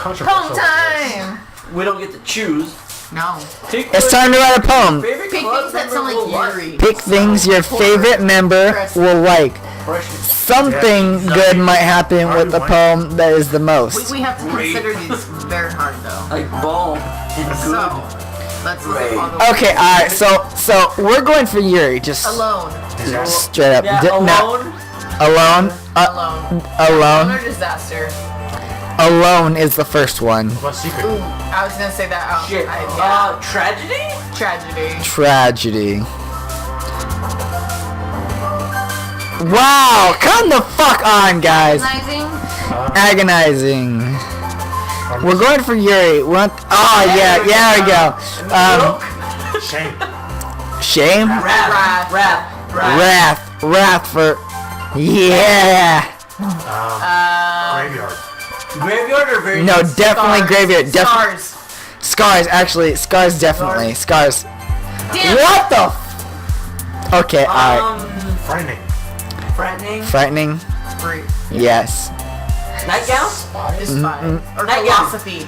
Poem time! We don't get to choose. No. It's time to write a poem. Pick things that sound like Yuri. Pick things your favorite member will like. Something good might happen with the poem that is the most. We have to consider these very hard though. Like ball and good. So, let's look at all the Okay, alright, so we're going for Yuri, just alone. straight up. Yeah, Alone? Alone. Alone? Or disaster. Alone is the first one. What secret? Ooh, I was gonna say that out. Shit. Tragedy? Tragedy. Tragedy. Wow, come the fuck on, guys. Agonizing. We're going for Yuri. Yeah, there we go. Shame. Shame? Wrath for... Yeah. Graveyard. Graveyard or very... No, definitely Scars. graveyard. Scars. Scars, actually. Scars, definitely. Scars. Damn. What the Okay, alright. Frightening. Frightening? Great. Yes. Nightgown? Just fine. Or Nightgown. philosophy.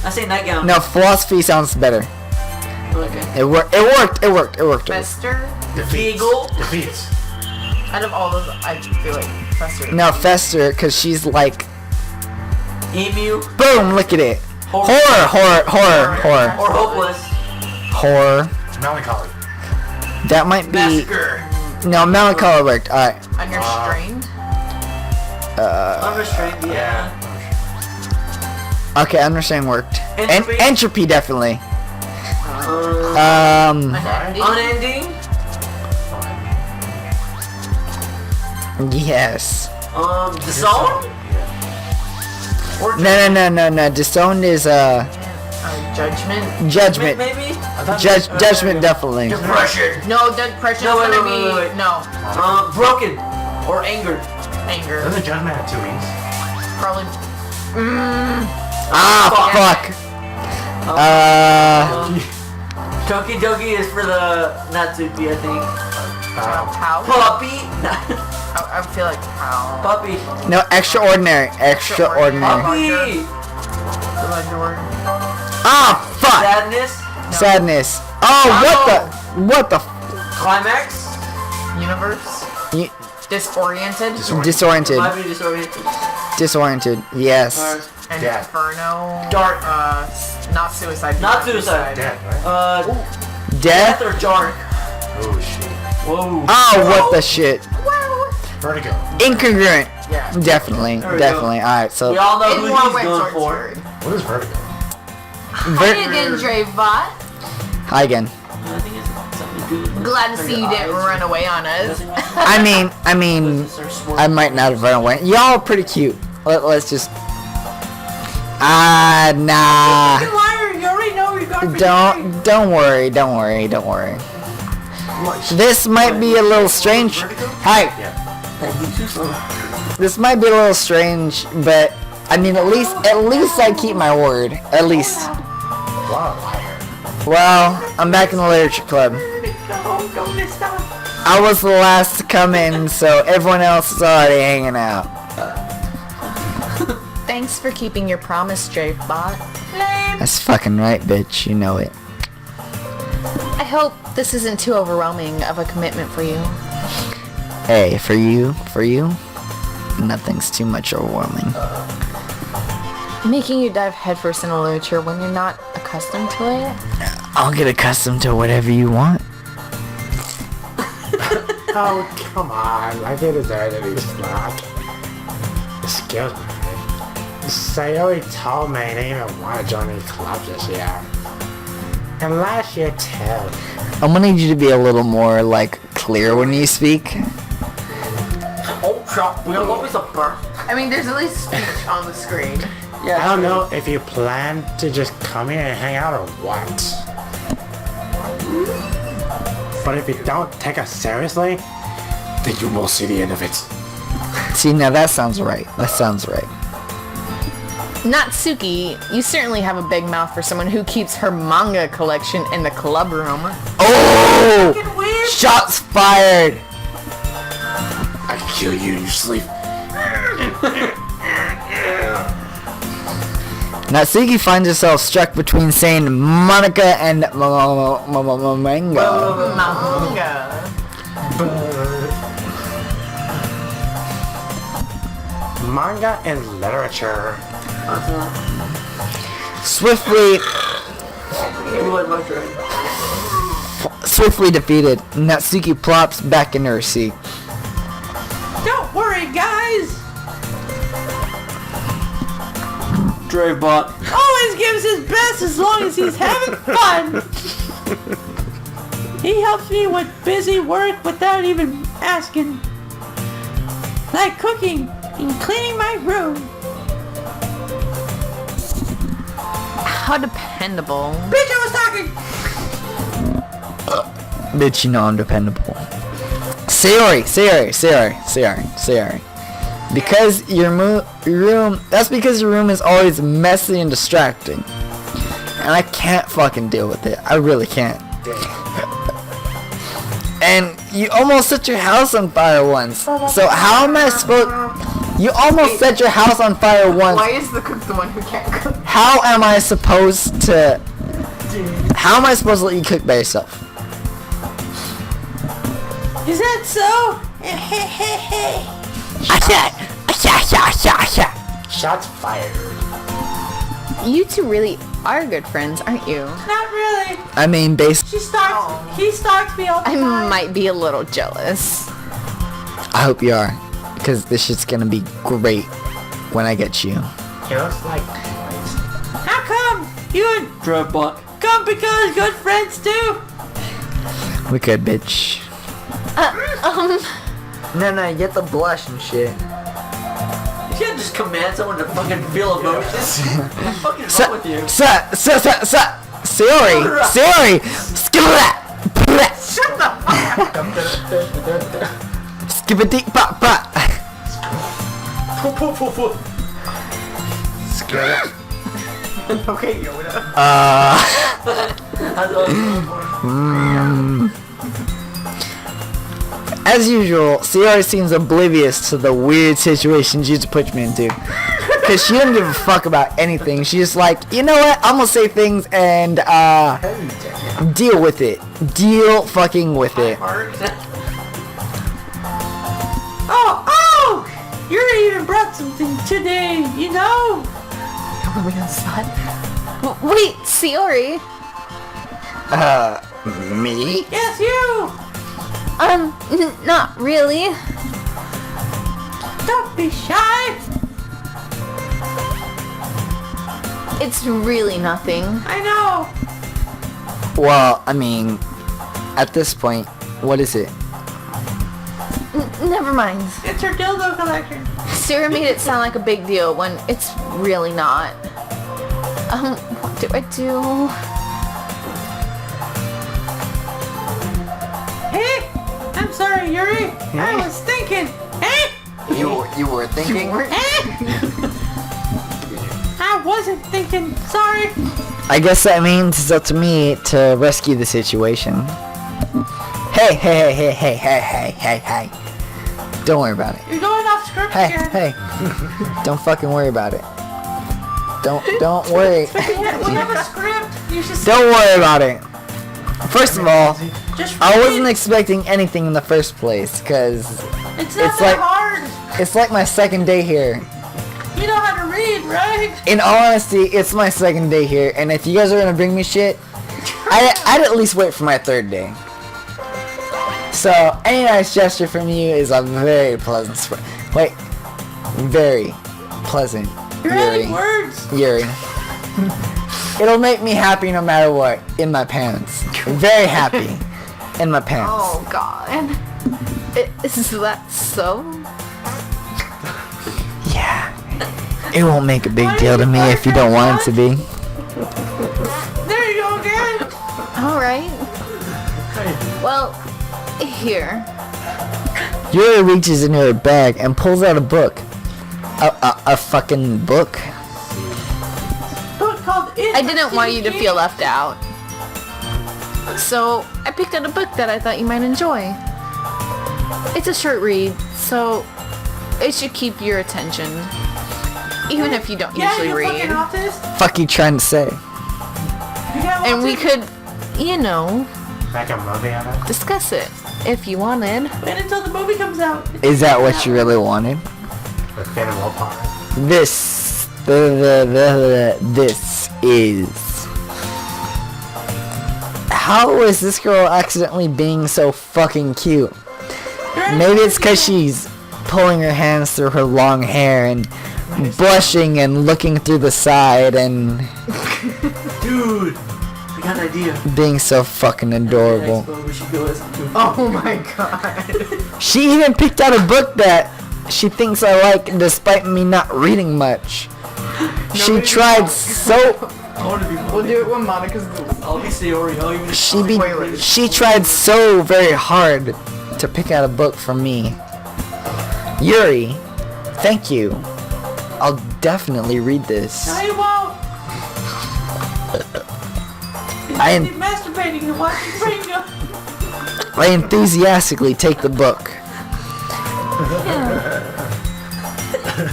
I say nightgown. No, philosophy sounds better. Okay. It worked. Fester. Defeats. Out of all those, I feel like Fester. No, Fester, because she's like... Emu. Boom, look at it. Horror. Or hopeless. Horror. Melancholy. That might be... Massacre. No, melancholy worked. Alright. Unrestrained. Unrestrained, yeah. Okay, unrestrained worked. Entropy? Entropy, definitely. Unending. Yes. Disown? Or No. Disowned is, Judgment. Judgment. maybe? Judgment, definitely. Depression. No, depression No, is wait, gonna wait. be no. Broken. Or angered. Anger. Doesn't Judgment have 2 E's? Probably. Fuck. Doki Doki is for the Natsuki, I think. How? Puppy. I feel like how. Puppy. No, extraordinary. Extraordinary. Puppy. Fuck. Sadness. Sadness. What the Climax. Universe. Y- Disoriented. Disoriented. Might be disoriented. Disoriented. Yes. And Death. Inferno. Dark. Not suicide. Not suicide. Dead, right? Death Death. or dark. Oh, shit. Whoa. What the shit. Vertigo. Incongruent. Yeah. Definitely. There we Alright, We so... all know In who more he's ways going towards for. Yuri. What is vertigo? Hi again, Dravebot. Hi again. I think it's something to do with Glad to see you didn't run away on us. I mean, I might not have run away. Y'all are pretty cute. Let's just... Nah. Liar, you already know you're going for Don't worry. This might be a little strange. Hi. This might be a little strange, but I mean, at least I keep my word. At least. Wow. Well, I'm back in the literature club. I was the last to come in, so everyone else is already hanging out. Thanks for keeping your promise, Dravebot. That's fucking right, bitch. You know it. I hope this isn't too overwhelming of a commitment for you. Hey, for you, nothing's too much overwhelming. Making you dive headfirst into literature when you're not accustomed to it? I'll get accustomed to whatever you want. Oh, come on. I didn't deserve to be slack. Excuse me. Sayori told me they didn't want to join the club this year. And last year too. I'm gonna need you to be a little more, like, clear when you speak. Oh, crap. We don't want me to burn. I mean, there's at least speech on the screen. Yeah. I don't know if you plan to just come here and hang out or what. But if you don't take us seriously, then you will see the end of it. See, now that sounds right. Natsuki, you certainly have a big mouth for someone who keeps her manga collection in the club room. Oh! Shots fired! I can kill you in your sleep. Natsuki finds herself struck between saying Monica and Mango. Manga. Manga and literature. Swiftly defeated, Natsuki plops back into her seat. Don't worry, guys. Dravebot. Always gives his best as long as he's having fun. He helps me with busy work without even asking. Like cooking and cleaning my room. How dependable. Bitch, I was talking. Bitch, you know I'm dependable. Sayori. Because your room, that's because your room is always messy and distracting. And I can't fucking deal with it. I really can't. And you almost set your house on fire once. So how am I supposed... You almost set your house on fire once. Why is the cook the one who can't cook? How am I supposed to... How am I supposed to let you cook by yourself? Is that so? Shots fired. You two really are good friends, aren't you? Not really. I mean, He stalks me all the I time. might be a little jealous. I hope you are. Because this shit's gonna be great when I get you. It looks like How come? You and Dravebot. come because good friends too. We could, bitch. No, you get the blush and shit. You can't just command someone to fucking feel emotions. What the fuck is wrong with you? Sayori! Skip that! Shut the fuck up! Skip it deep pop pop! Okay, Yoda. As usual, Sayori seems oblivious to the weird situation she just put me into. Cause she doesn't give a fuck about anything. She's just like, you know what? I'm gonna say things and deal with it. Deal fucking with it. Oh! Yuri even brought something today, you know? Are we outside? Wait, Sayori. Me? Yes, you! Not really. Don't be shy! It's really nothing. I know! Well, I mean, at this point, what is it? Never mind. It's her dildo collection. Sarah made it sound like a big deal when it's really not. What do I do? Hey! I'm sorry, Yuri! I was thinking! Hey! You were thinking? I wasn't thinking. Sorry. I guess that means it's up to me to rescue the situation. Hey. Don't worry about it. You're going off script again. Hey. Don't fucking worry about it. Don't worry. We have a script. You should Don't worry about it. First of all, just I read. wasn't expecting anything in the first place, cause It's not it's that like- hard. it's like my second day here. You know how to read, right? In all honesty, it's my second day here, and if you guys are gonna bring me shit, I'd at least wait for my third day. So, any nice gesture from you is a very pleasant very pleasant, You're adding words. Yuri. It'll make me happy no matter what, in my pants. Very happy, in my pants. Oh God. Is that so? Yeah. It won't make a big deal to me if you don't want it to be. There you go again. All right. Well, here. Yuri reaches into her bag and pulls out a book. A fucking book. Book called It. I didn't want you to feel left out. So I picked out a book that I thought you might enjoy. It's a short read, so it should keep your attention. Even if you don't Yeah, usually you read. fucking autist. Fuck you trying to say? You got And we autism. could, you know, Make a movie of it. discuss it if you wanted. Wait until the movie comes out. Is that what you really wanted? With Finn Wolfhard. This is. How is this girl accidentally being so fucking cute? Maybe it's because she's pulling her hands through her long hair and blushing and looking through the side and Dude, I got an idea. being so fucking adorable. Expo, we should go as two. Oh my god. She even picked out a book that she thinks I like despite me not reading much. She tried so I want to be We'll do it when Monica's I'll be Sayori. I'll even she tried so very hard to pick out a book for me. Yuri, thank you. I'll definitely read this. No, you won't. I You're masturbating and watching Ringo. I enthusiastically take the book.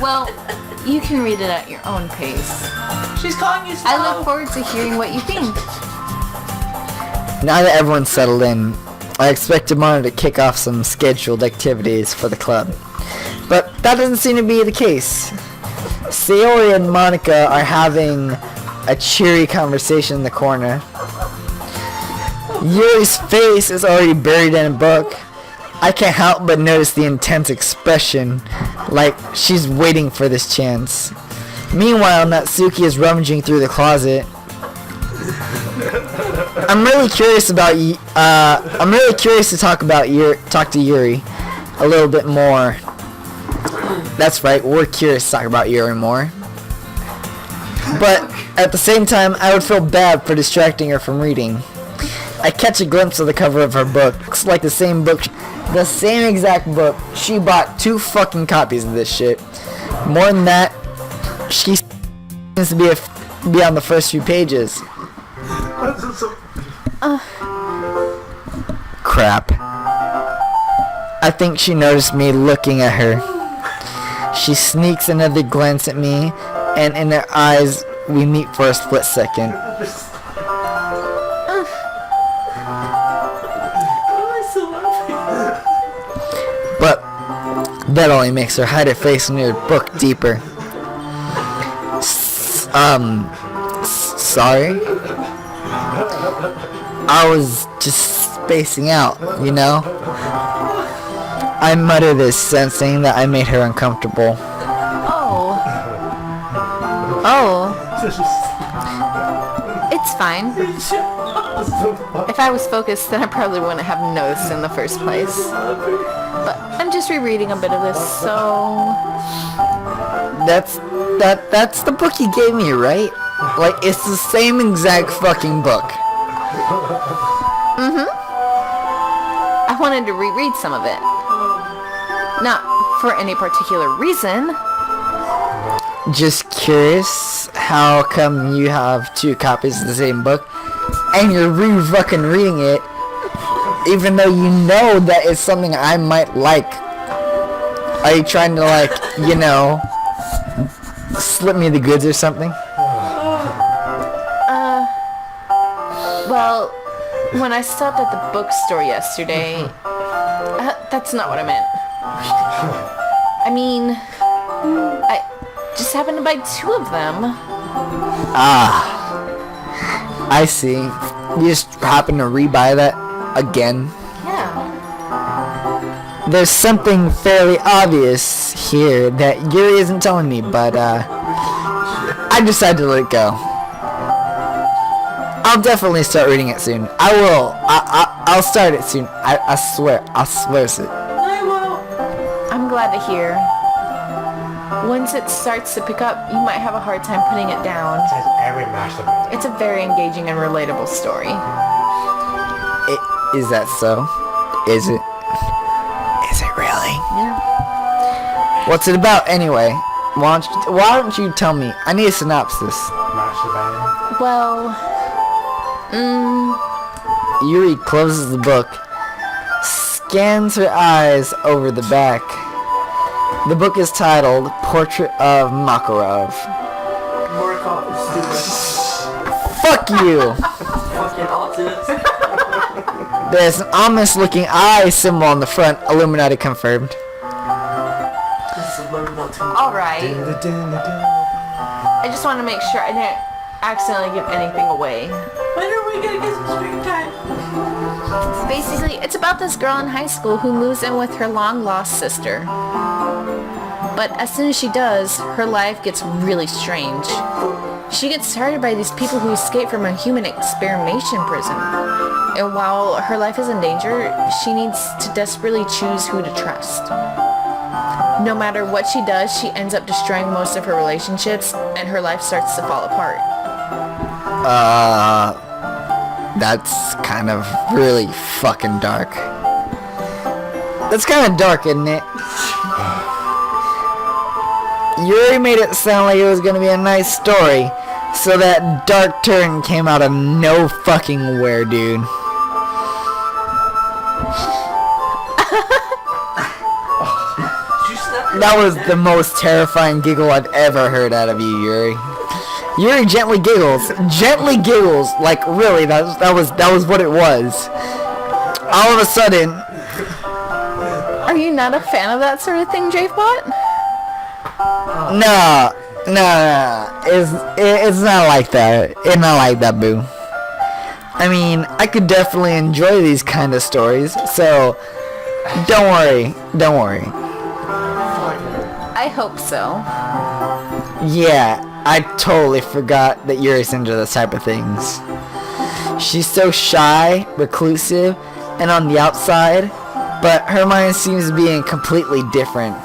Well, you can read it at your own pace. She's calling you slow. I look forward to hearing what you think. Now that everyone's settled in, I expect tomorrow to kick off some scheduled activities for the club. But that doesn't seem to be the case. Sayori and Monica are having a cheery conversation in the corner. Yuri's face is already buried in a book. I can't help but notice the intense expression, like she's waiting for this chance. Meanwhile, Natsuki is rummaging through the closet. I'm really curious about I'm really curious to talk to Yuri a little bit more. That's right, we're curious to talk about Yuri more. But at the same time, I would feel bad for distracting her from reading. I catch a glimpse of the cover of her book. Looks like the same exact book. She bought 2 fucking copies of this shit. More than that, she seems to be on the first few pages. Crap. I think she noticed me looking at her. She sneaks another glance at me, and in her eyes, we meet for a split second. But that only makes her hide her face in her book deeper. Sorry? I was just spacing out, you know? I mutter this, sensing that I made her uncomfortable. Oh. It's fine. If I was focused, then I probably wouldn't have noticed in the first place. But I'm just rereading a bit of this, so... That's the book you gave me, right? Like, it's the same exact fucking book. I wanted to reread some of it. Not for any particular reason. Just curious, how come you have 2 copies of the same book and you're fucking reading it even though you know that it's something I might like? Are you trying to, like, you know, slip me the goods or something? Well, when I stopped at the bookstore yesterday, that's not what I meant. I mean, I just happened to buy 2 of them. I see. You just happen to rebuy that again? Yeah. There's something fairly obvious here that Yuri isn't telling me, but I decided to let it go. I'll definitely start reading it soon. I will. I'll start it soon. I swear. I'll swear it. I will. I'm glad to hear. Once it starts to pick up, you might have a hard time putting it down. Says every masturbator. It's a very engaging and relatable story. Is that so? Is it? Is it really? Yeah. What's it about anyway? Why don't you tell me? I need a synopsis. Masturbating. Well, Yuri closes the book, scans her eyes over the back. The book is titled Portrait of Makarov. Markov is stupid. Fuck you! Fucking autist. There's an ominous looking eye symbol on the front. Illuminati confirmed. This is Illuminati. Alright. I just want to make sure I didn't accidentally give anything away. When are we gonna get some screen time? Basically, it's about this girl in high school who moves in with her long-lost sister. But as soon as she does, her life gets really strange. She gets targeted by these people who escape from a human experimentation prison. And while her life is in danger, she needs to desperately choose who to trust. No matter what she does, she ends up destroying most of her relationships, and her life starts to fall apart. That's kind of really fucking dark. That's kind of dark, isn't it? Yuri made it sound like it was gonna be a nice story, so that dark turn came out of no fucking where, dude. That was the most terrifying giggle I've ever heard out of you, Yuri. Yuri gently giggles, like really, that was what it was. All of a sudden, Are you not a fan of that sort of thing, JFBot? no, it's not like that. It's not like that, boo. I mean, I could definitely enjoy these kind of stories, so don't worry. I hope so. Yeah, I totally forgot that Yuri's into this type of things. She's so shy, reclusive, and on the outside, but her mind seems to be completely different.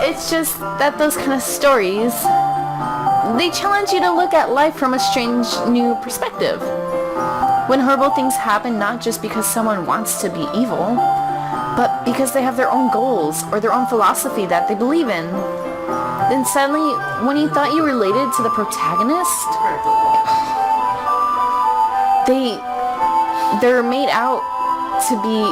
It's just that those kind of stories, they challenge you to look at life from a strange new perspective. When horrible things happen not just because someone wants to be evil, but because they have their own goals or their own philosophy that they believe in. Then suddenly, when you thought you related to the protagonist, they're made out to be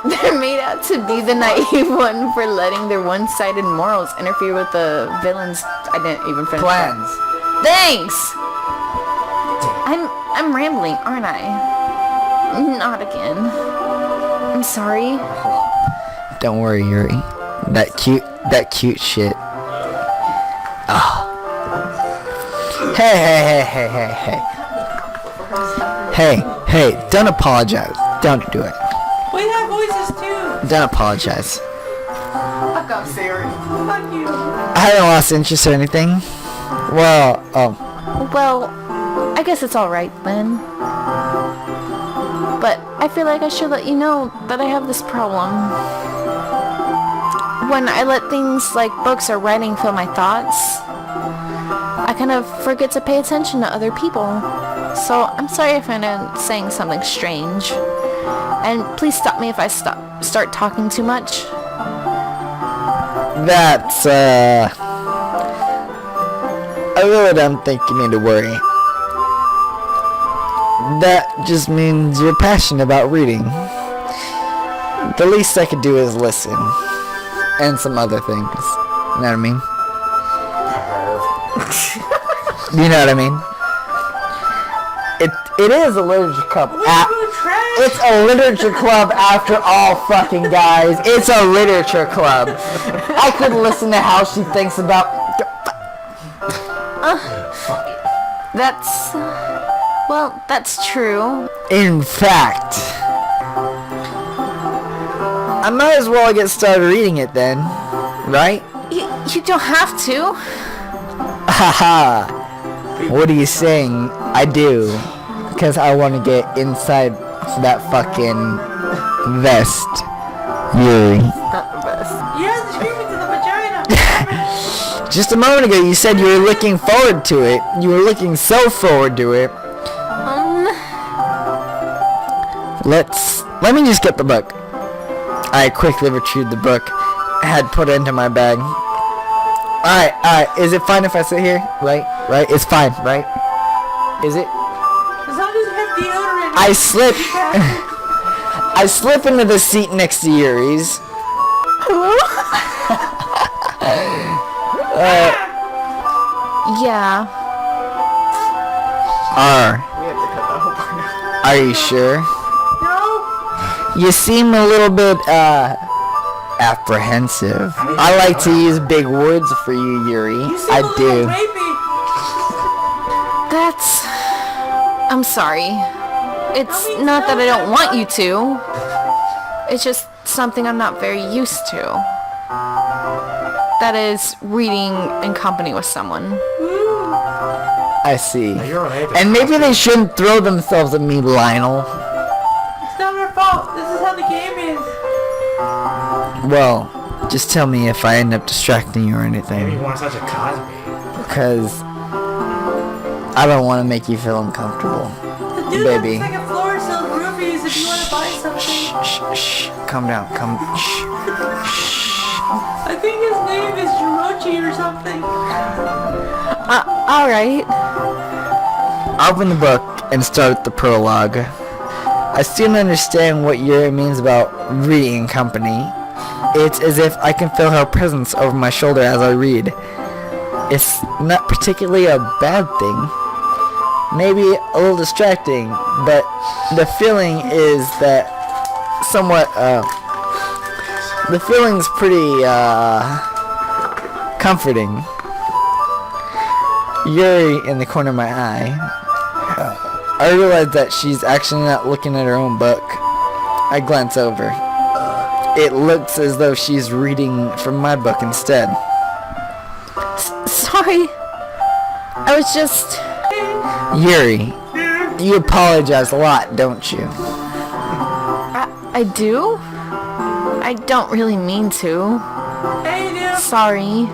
they're made out to be the naive one for letting their one-sided morals interfere with the villain's. I didn't even finish. Plans. Thanks. I'm rambling, aren't I? Not again. I'm sorry. Don't worry, Yuri. That cute shit. Oh. Hey, don't apologize. Don't do it. We have voices too. Don't apologize. Fuck off, Siri. Fuck you. I haven't lost interest or anything. Well, Well, I guess it's alright then. But I feel like I should let you know that I have this problem. When I let things like books or writing fill my thoughts, I kind of forget to pay attention to other people. So I'm sorry if I'm saying something strange. And please stop me if I start talking too much. that's, I really don't think you need to worry. That just means you're passionate about reading. The least I could do is listen. And some other things. You know what I mean? You know what I mean? It is a literature club. It's a literature club after all, fucking guys. It's a literature club. I could listen to how she thinks about... That's true. In fact, I might as well get started reading it then, right? You don't have to. Haha. What are you saying? I do. Because I want to get inside that fucking vest. Yuri. Yeah, the screaming to the vagina. Just a moment ago you said you were looking forward to it. You were looking so forward to it. Let me just get the book. I quickly retrieved the book. I had put it into my bag. Alright. Is it fine if I sit here? Right? It's fine, right? Is it? As long as you have deodorant. I slip into the seat next to Yuri's. Hello? Yeah. Are you sure? No. You seem a little bit, apprehensive. I like to use big words for you, Yuri. You seem I a little do. rapey. That's... I'm sorry. It's not that I don't want you to. It's just something I'm not very used to. That is reading in company with someone. I see. You're related. And maybe they shouldn't throw themselves at me, Lionel. It's not our fault. This is how the game is. Well, just tell me if I end up distracting you or Maybe anything. you want such a Cosby. Because I don't want to make you feel uncomfortable. The dude Baby. has like a floor sells roofies if you want to buy something. Shh, shh. Calm down. Shh. I think his name is Jirochi or something. Alright. Open the book and start the prologue. I still don't understand what Yuri means about reading in company. It's as if I can feel her presence over my shoulder as I read. It's not particularly a bad thing. Maybe a little distracting, but the feeling is that somewhat, the feeling's pretty, comforting. Yuri in the corner of my eye. I realize that she's actually not looking at her own book. I glance over. It looks as though she's reading from my book instead. Sorry. I was just... Yuri, you apologize a lot, don't you? I do? I don't really mean to. Hey, dude. Sorry.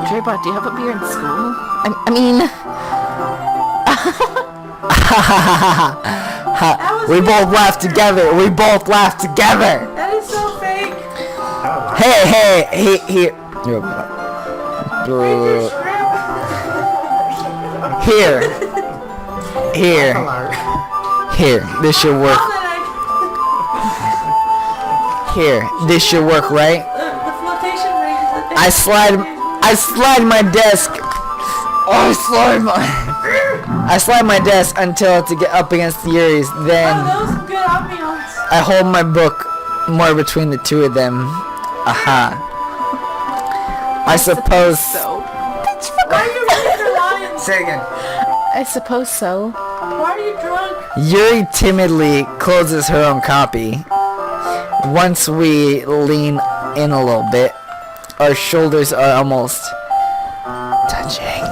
Draybot, do you have a beer in school? I mean... We both laugh together. We both laugh together. That is so fake. Hey. Here. Here. This should work. Here. This should work, right? The flotation ring is the thing. I slide my desk. I slide my desk until to get up against Yuri's. Then Oh, that was some good ambiance. I hold my book more between the two of them. Aha. I suppose. So. Why are you reading your lines? Say again. I suppose so. Why are you drunk? Yuri timidly closes her own copy. Once we lean in a little bit, our shoulders are almost touching.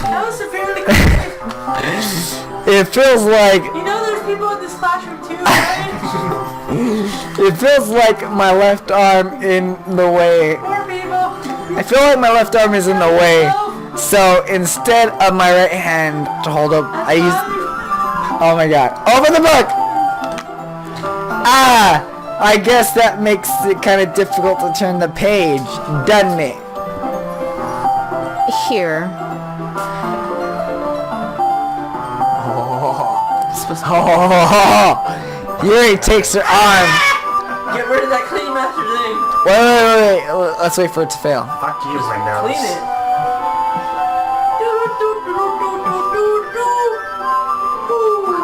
That was severely creepy. It feels like You know there's people in this classroom too, right? it feels like my left arm in the way. Poor people. I feel like my left arm is in the way. So instead of my right hand to hold up, I use. Oh my god! Open the book. Ah, I guess that makes it kind of difficult to turn the page, doesn't it? Here. Oh, Yuri takes her arm. Get rid of that clean master thing. Wait. Let's wait for it to fail. Fuck you, Windows. Clean it.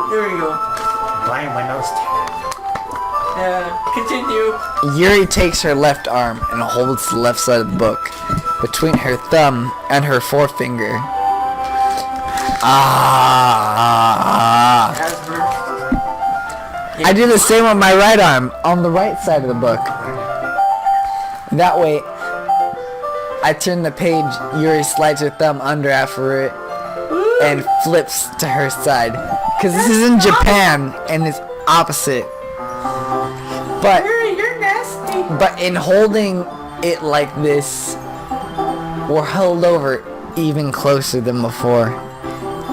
There we go. Blame Windows 10. Continue. Yuri takes her left arm and holds the left side of the book between her thumb and her forefinger. Ah. Asper. I do the same with my right arm on the right side of the book. That way, I turn the page, Yuri slides her thumb under after it, and flips to her side. Because this is in Japan, and it's opposite. But Yuri, you're nasty. But in holding it like this, we're held over even closer than before.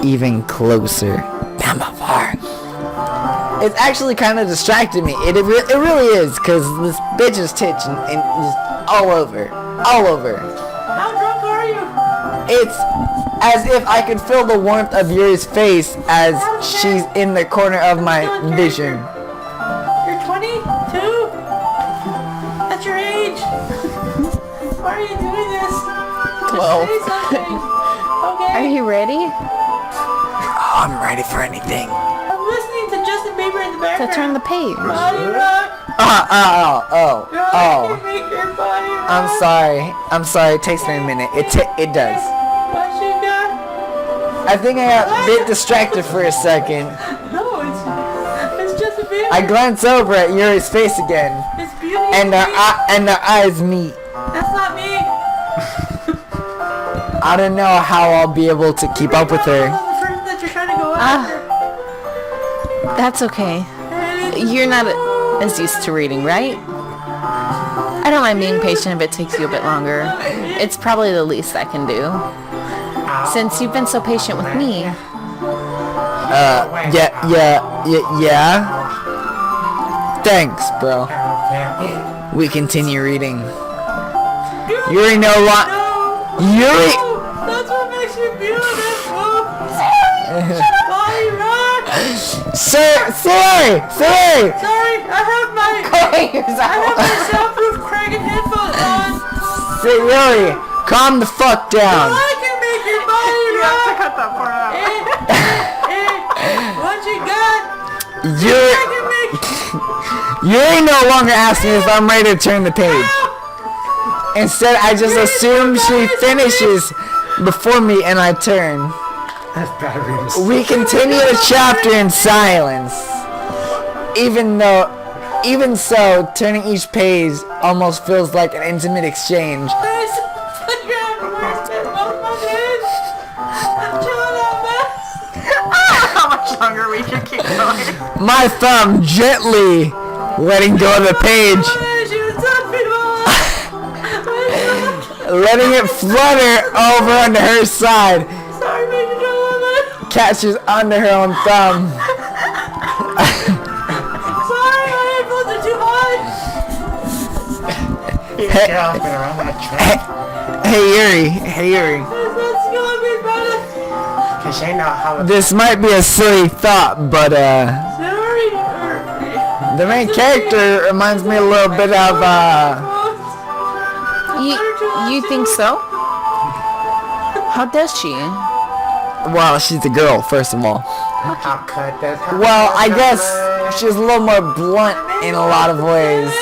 Even closer than before. It's actually kind of distracting me. It really is, because this bitch is titching and just all over. How drunk are you? It's as if I could feel the warmth of Yuri's face as she's in the corner of my vision. You're 22? That's your age. Why are you doing this? 12. Say something. Okay. Are you ready Oh, I'm ready for anything. I'm listening to Justin Bieber in the to background. turn the page? Body rock. Girl, I can make your body rock. I'm sorry. It takes me a minute. It does. What you got? I think I got a bit distracted for a second. No, it's Justin Bieber. I glance over at Yuri's face again, It's Beauty and their eyes meet. That's not me. I don't know how I'll be able to keep up with her. The person that you're trying to go after. That's okay. You're not as used to reading, right? I don't mind being patient if it takes you a bit longer. It's probably the least I can do. Since you've been so patient with me. Yeah. Thanks, bro. We continue reading. Yuri no longer. Yuri. That's what makes you beautiful. Body rock. Sorry. Sorry, I have my soundproof Kraken headphones on. Yuri, calm the fuck down. I can make your body rock. Cut that part out. What you got? Yuri, I can make. Yuri no longer asks me if I'm ready to turn the page. Instead, I just assume she finishes before me and I turn. That's battery. We continue the chapter in silence. Even so, turning each page almost feels like an intimate exchange. Where's the both my days? I'm chilling out, man. How much longer we can keep going? My thumb gently letting go of the page, letting it flutter over onto her side, Sorry, Major Joe. catches under her own thumb. Sorry, my headphones are too high. Get off and around that track. Hey Yuri. Let's go, big brother. Cause they know how This might be a silly thought, but Sorry. the main character reminds me a little bit of You think so? How does she? well, she's a girl, first of all. how cut that. Well, I guess she's a little more blunt in a lot of ways.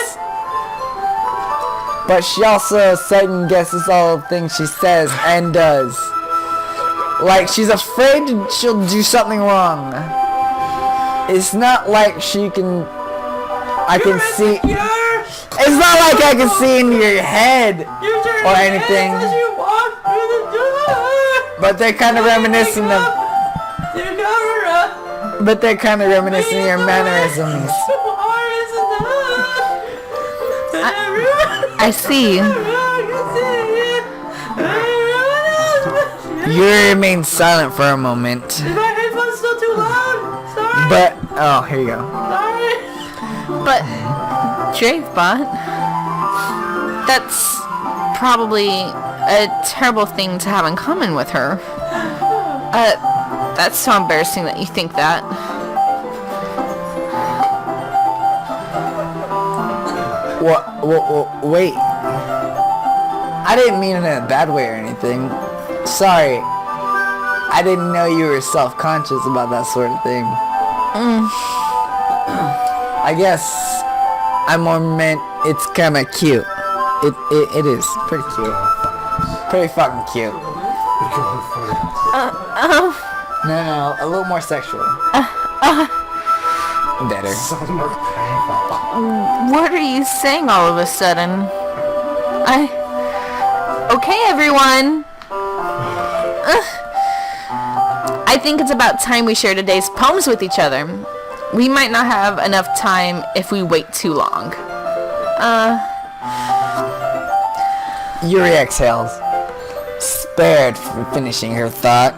But she also second guesses all the things she says and does. Like, she's afraid she'll do something wrong. It's not like I can see. It's not like I can see into your head or anything. But they're kind of reminiscent of. But they're kind of reminiscent of your mannerisms. I see. You remain silent for a moment. My headphones still too loud. Sorry. But oh, here you go. Sorry. But Dravebot, that's probably a terrible thing to have in common with her. That's so embarrassing that you think that. Wait. I didn't mean it in a bad way or anything. Sorry. I didn't know you were self-conscious about that sort of thing. I guess I more meant it's kind of cute. It is pretty cute. Pretty fucking cute. No, a little more sexual. Better. What are you saying all of a sudden? Okay, everyone. I think it's about time we share today's poems with each other. We might not have enough time if we wait too long. Yuri exhales, spared from finishing her thought.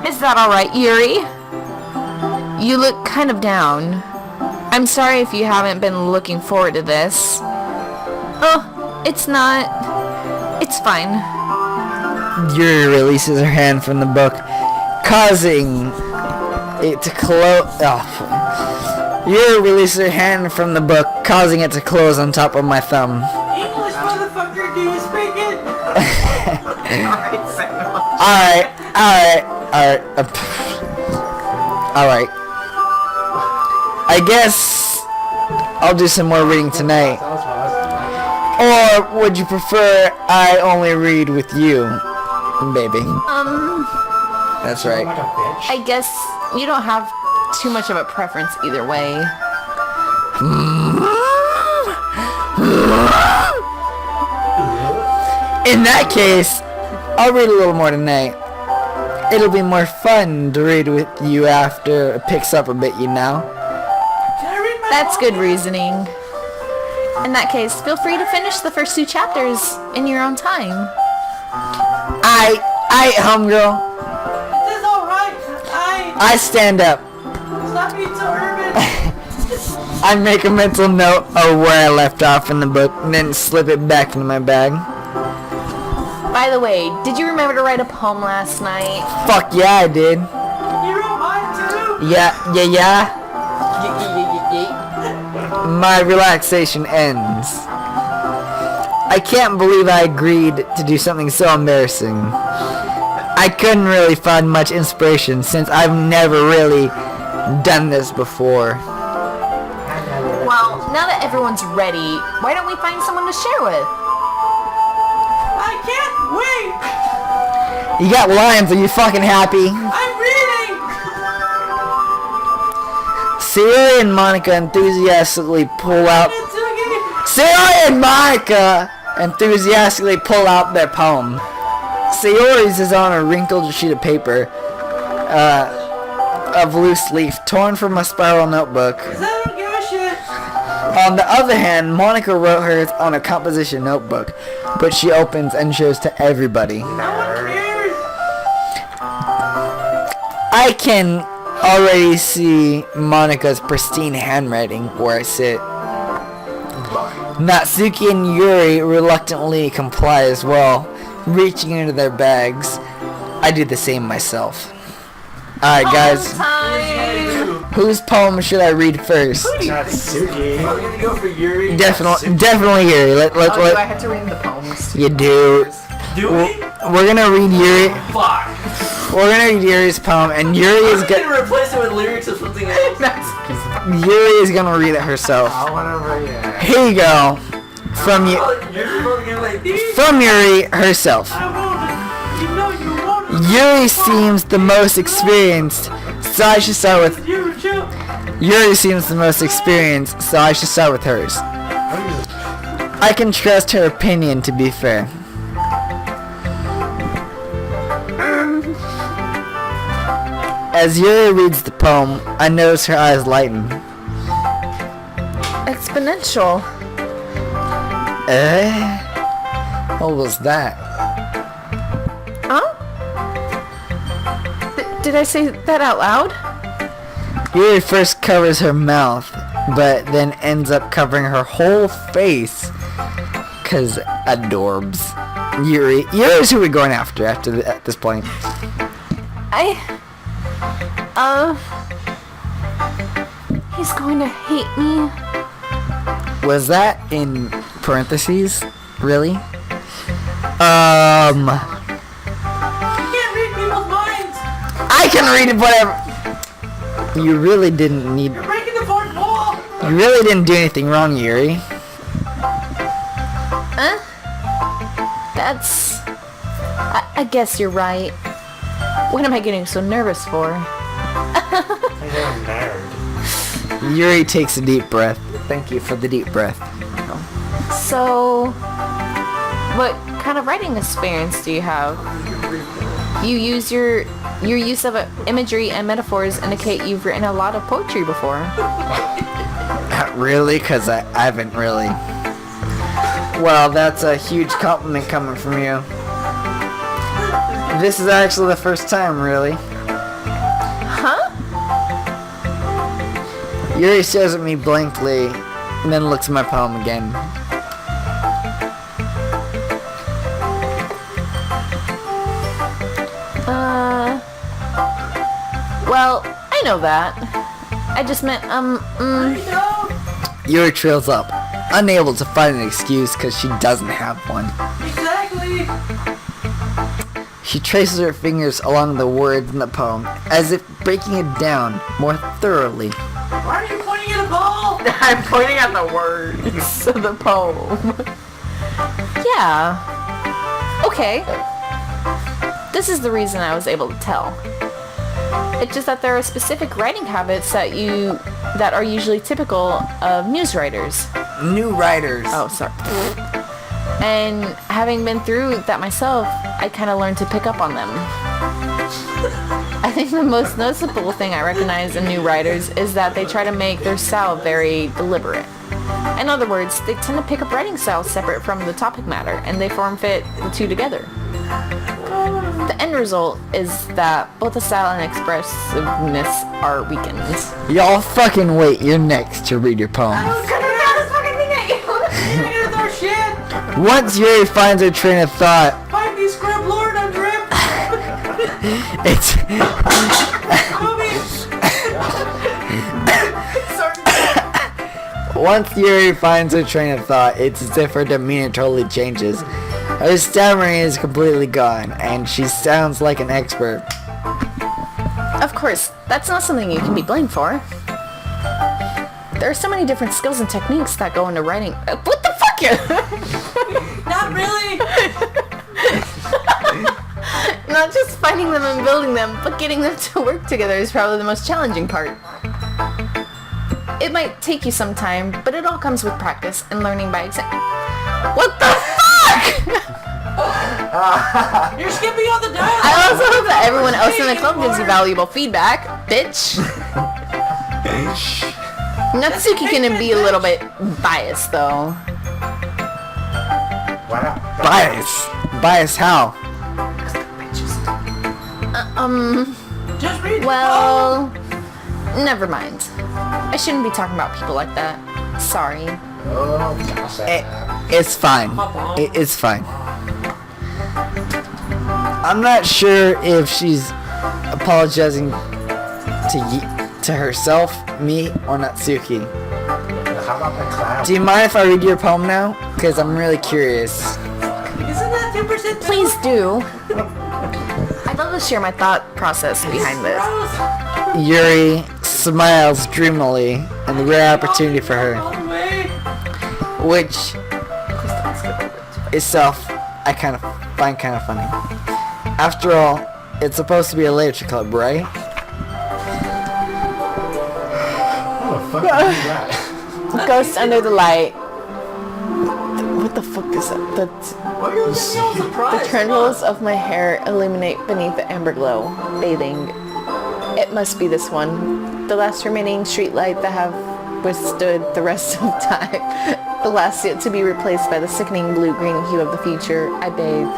Is that alright, Yuri? You look kind of down. I'm sorry if you haven't been looking forward to this. Oh, it's not. It's fine. Yuri releases her hand from the book, causing it to close. Oh. Yuri releases her hand from the book, causing it to close on top of my thumb. English, motherfucker, do you speak it? Alright. I guess I'll do some more reading tonight. Or would you prefer I only read with you, baby? That's right. Like a bitch. I guess you don't have too much of a preference either way. In that case, I'll read a little more tonight. It'll be more fun to read with you after it picks up a bit, you know? Can I read my That's book? good reasoning. In that case, feel free to finish the first 2 chapters in your own time. I, homegirl. This is alright. I stand up. Stop being so urban. I make a mental note of where I left off in the book and then slip it back into my bag. By the way, did you remember to write a poem last night? Fuck yeah, I did. You wrote mine too. Yeah. My relaxation ends. I can't believe I agreed to do something so embarrassing. I couldn't really find much inspiration since I've never really done this before. Well, now that everyone's ready, why don't we find someone to share with? I can't wait. You got lines, are you fucking happy? I'm reading. Sayori and Monica enthusiastically pull out It's okay. Sayori and Monica enthusiastically pull out their poem. Sayori's is on a wrinkled sheet of paper, of loose leaf, torn from a spiral notebook. Cause I don't give a shit. On the other hand, Monica wrote hers on a composition notebook, which she opens and shows to everybody. No one cares. I can already see Monica's pristine handwriting where I sit. Natsuki and Yuri reluctantly comply as well, reaching into their bags. I do the same myself. Alright guys, whose poem should I read first? Natsuki. I'm gonna go for Yuri. Definitely Yuri. Do I have to read the poems? You do. Do we? We're gonna read Yuri. Fuck. We're gonna read Yuri's poem, and Yuri is I'm gonna replace it with lyrics of something else. Yuri is gonna read it herself. I wanna read it. Here you go. From you. You're supposed to give like these. From Yuri herself. I won't. You know you won't. Yuri seems the most experienced, so I should start with. You chill. Yuri seems the most experienced, so I should start with hers. I can trust her opinion to be fair. As Yuri reads the poem, I notice her eyes lighten. Exponential. What was that? Huh? Did I say that out loud? Yuri first covers her mouth, but then ends up covering her whole face. 'Cause adorbs. Yuri's who we're going after at this point. He's going to hate me. Was that in parentheses? Really? You can't read people's minds. I can read it, whatever. You really didn't need. You're breaking the fourth wall. You really didn't do anything wrong, Yuri. Huh? That's... I guess you're right. What am I getting so nervous for? You're a nerd. Yuri takes a deep breath. Thank you for the deep breath. So... what kind of writing experience do you have? You use your use of imagery and metaphors indicate you've written a lot of poetry before. Not really, because I haven't really. Well, that's a huge compliment coming from you. This is actually the first time, really. Huh? Yuri stares at me blankly, and then looks at my poem again. Well, I know that. I just meant, Yuri trails up, unable to find an excuse because she doesn't have one. Exactly. She traces her fingers along the words in the poem, as if breaking it down more thoroughly. Why are you pointing at a ball? I'm pointing at the words. of the poem. Yeah. Okay. This is the reason I was able to tell. It's just that there are specific writing habits that are usually typical of news writers. New writers. Oh, sorry. And having been through that myself, I kind of learned to pick up on them. I think the most noticeable thing I recognize in new writers is that they try to make their style very deliberate. In other words, they tend to pick up writing styles separate from the topic matter, and they form fit the two together. The end result is that both the style and expressiveness are weakened. Y'all fucking wait, you're next to read your poem. Once Yuri finds her train of thought, Find me, Scrub Lord, I'm drip. it's... Once Yuri finds her train of thought, it's as if her demeanor totally changes. Her stammering is completely gone, and she sounds like an expert. Of course, that's not something you can be blamed for. There are so many different skills and techniques that go into writing. What the fuck? Not really. Not just finding them and building them, but getting them to work together is probably the most challenging part. It might take you some time, but it all comes with practice and learning by example. What the fuck? You're skipping all the dialogue. I also hope that everyone else in the club gives you valuable feedback, bitch. Natsuki can be a little bit biased, though. What up? Bias? Bias how? Just read. Well, never mind. I shouldn't be talking about people like that. Sorry. Oh, gosh. It's fine. It's fine. I'm not sure if she's apologizing to herself, me, or Natsuki. How about the clown? Do you mind if I read your poem now? Because I'm really curious. Isn't that 2%? Please do. I'd love to share my thought process behind this. Yuri smiles dreamily in the rare opportunity for her, which itself I find kind of funny. After all, it's supposed to be a literature club, right? What the fuck is that? Ghost under the light. What the fuck is that? Why are you looking all The surprised? tendrils of my hair illuminate beneath the amber glow, bathing. It must be this one. The last remaining streetlight that have withstood the rest of time. The last yet to be replaced by the sickening blue-green hue of the future. I bathe.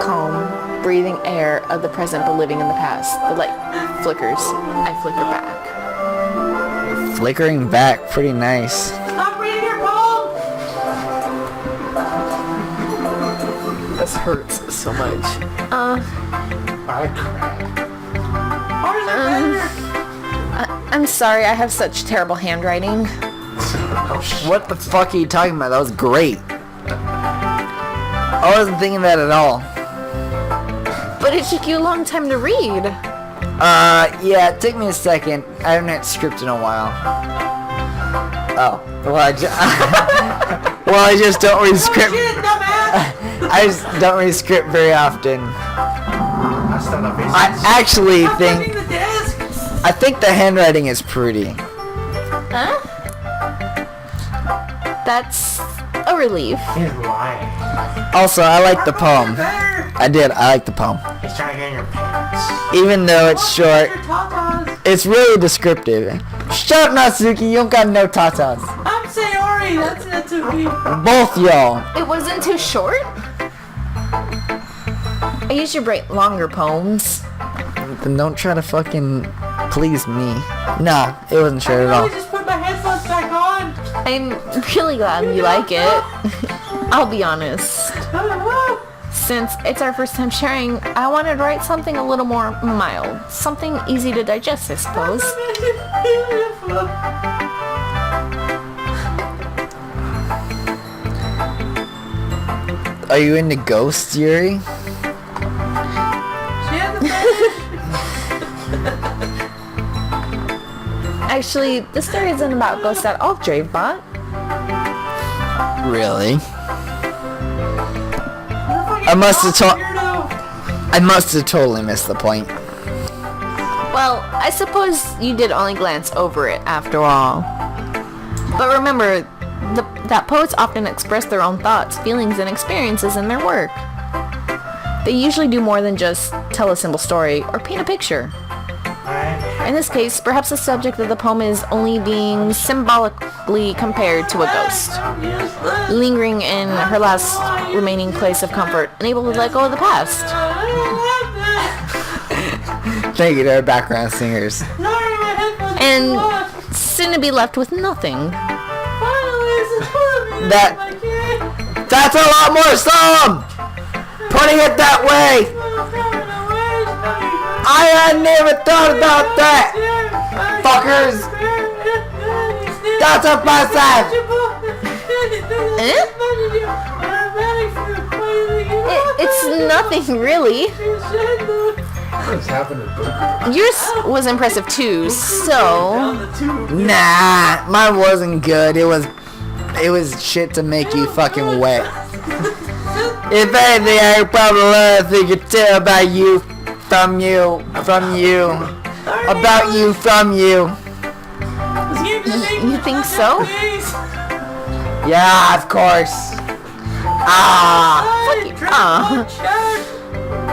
Calm, breathing air of the present but living in the past. The light flickers. I flicker back. Flickering back, pretty nice. Stop reading your poem. This hurts so much. I cried. Ours are better. I'm sorry, I have such terrible handwriting. Oh, shit. What the fuck are you talking about? That was great. I wasn't thinking that at all. But it took you a long time to read. Yeah, it took me a second. I haven't had script in a while. Oh, well, I just don't read script. Shit, dumbass. I just don't read script very often. I still don't face I actually Stop touching think, the desk. I think the handwriting is pretty. Huh? That's a relief. He's lying. Also, I like the poem. Better. I like the poem. He's trying to get in your pants. Even though it's short, Your tatas. it's really descriptive. Shut up, Natsuki, you don't got no tatas. I'm Sayori. That's Natsuki. Both y'all. It wasn't too short? I usually write longer poems. Then don't try to fucking please me. Nah, it wasn't short at I all. just put my headphones back on. I'm really glad you like it. I'll be honest. Since it's our first time sharing, I wanted to write something a little more mild. Something easy to digest, I suppose. Are you into ghosts, Yuri? Actually, the story isn't about ghosts at all, Dravebot. Really? I must have totally missed the point. Well, I suppose you did only glance over it after all. But remember, that poets often express their own thoughts, feelings, and experiences in their work. They usually do more than just tell a simple story or paint a picture. In this case, perhaps the subject of the poem is only being symbolically compared to a ghost, lingering in her last remaining place of comfort, unable to let go of the past. Thank you to our background singers. And soon to be left with nothing. That's a lot more solemn! Putting it that way! I had never thought about that! Fuckers! That's a passage! It's nothing really. What's happening? Yours was impressive too, so... Nah, mine wasn't good. It was shit to make you fucking wet. If anything, I could probably learn a thing to tell about you, from you, about you, from you. You think so? Yeah, of course.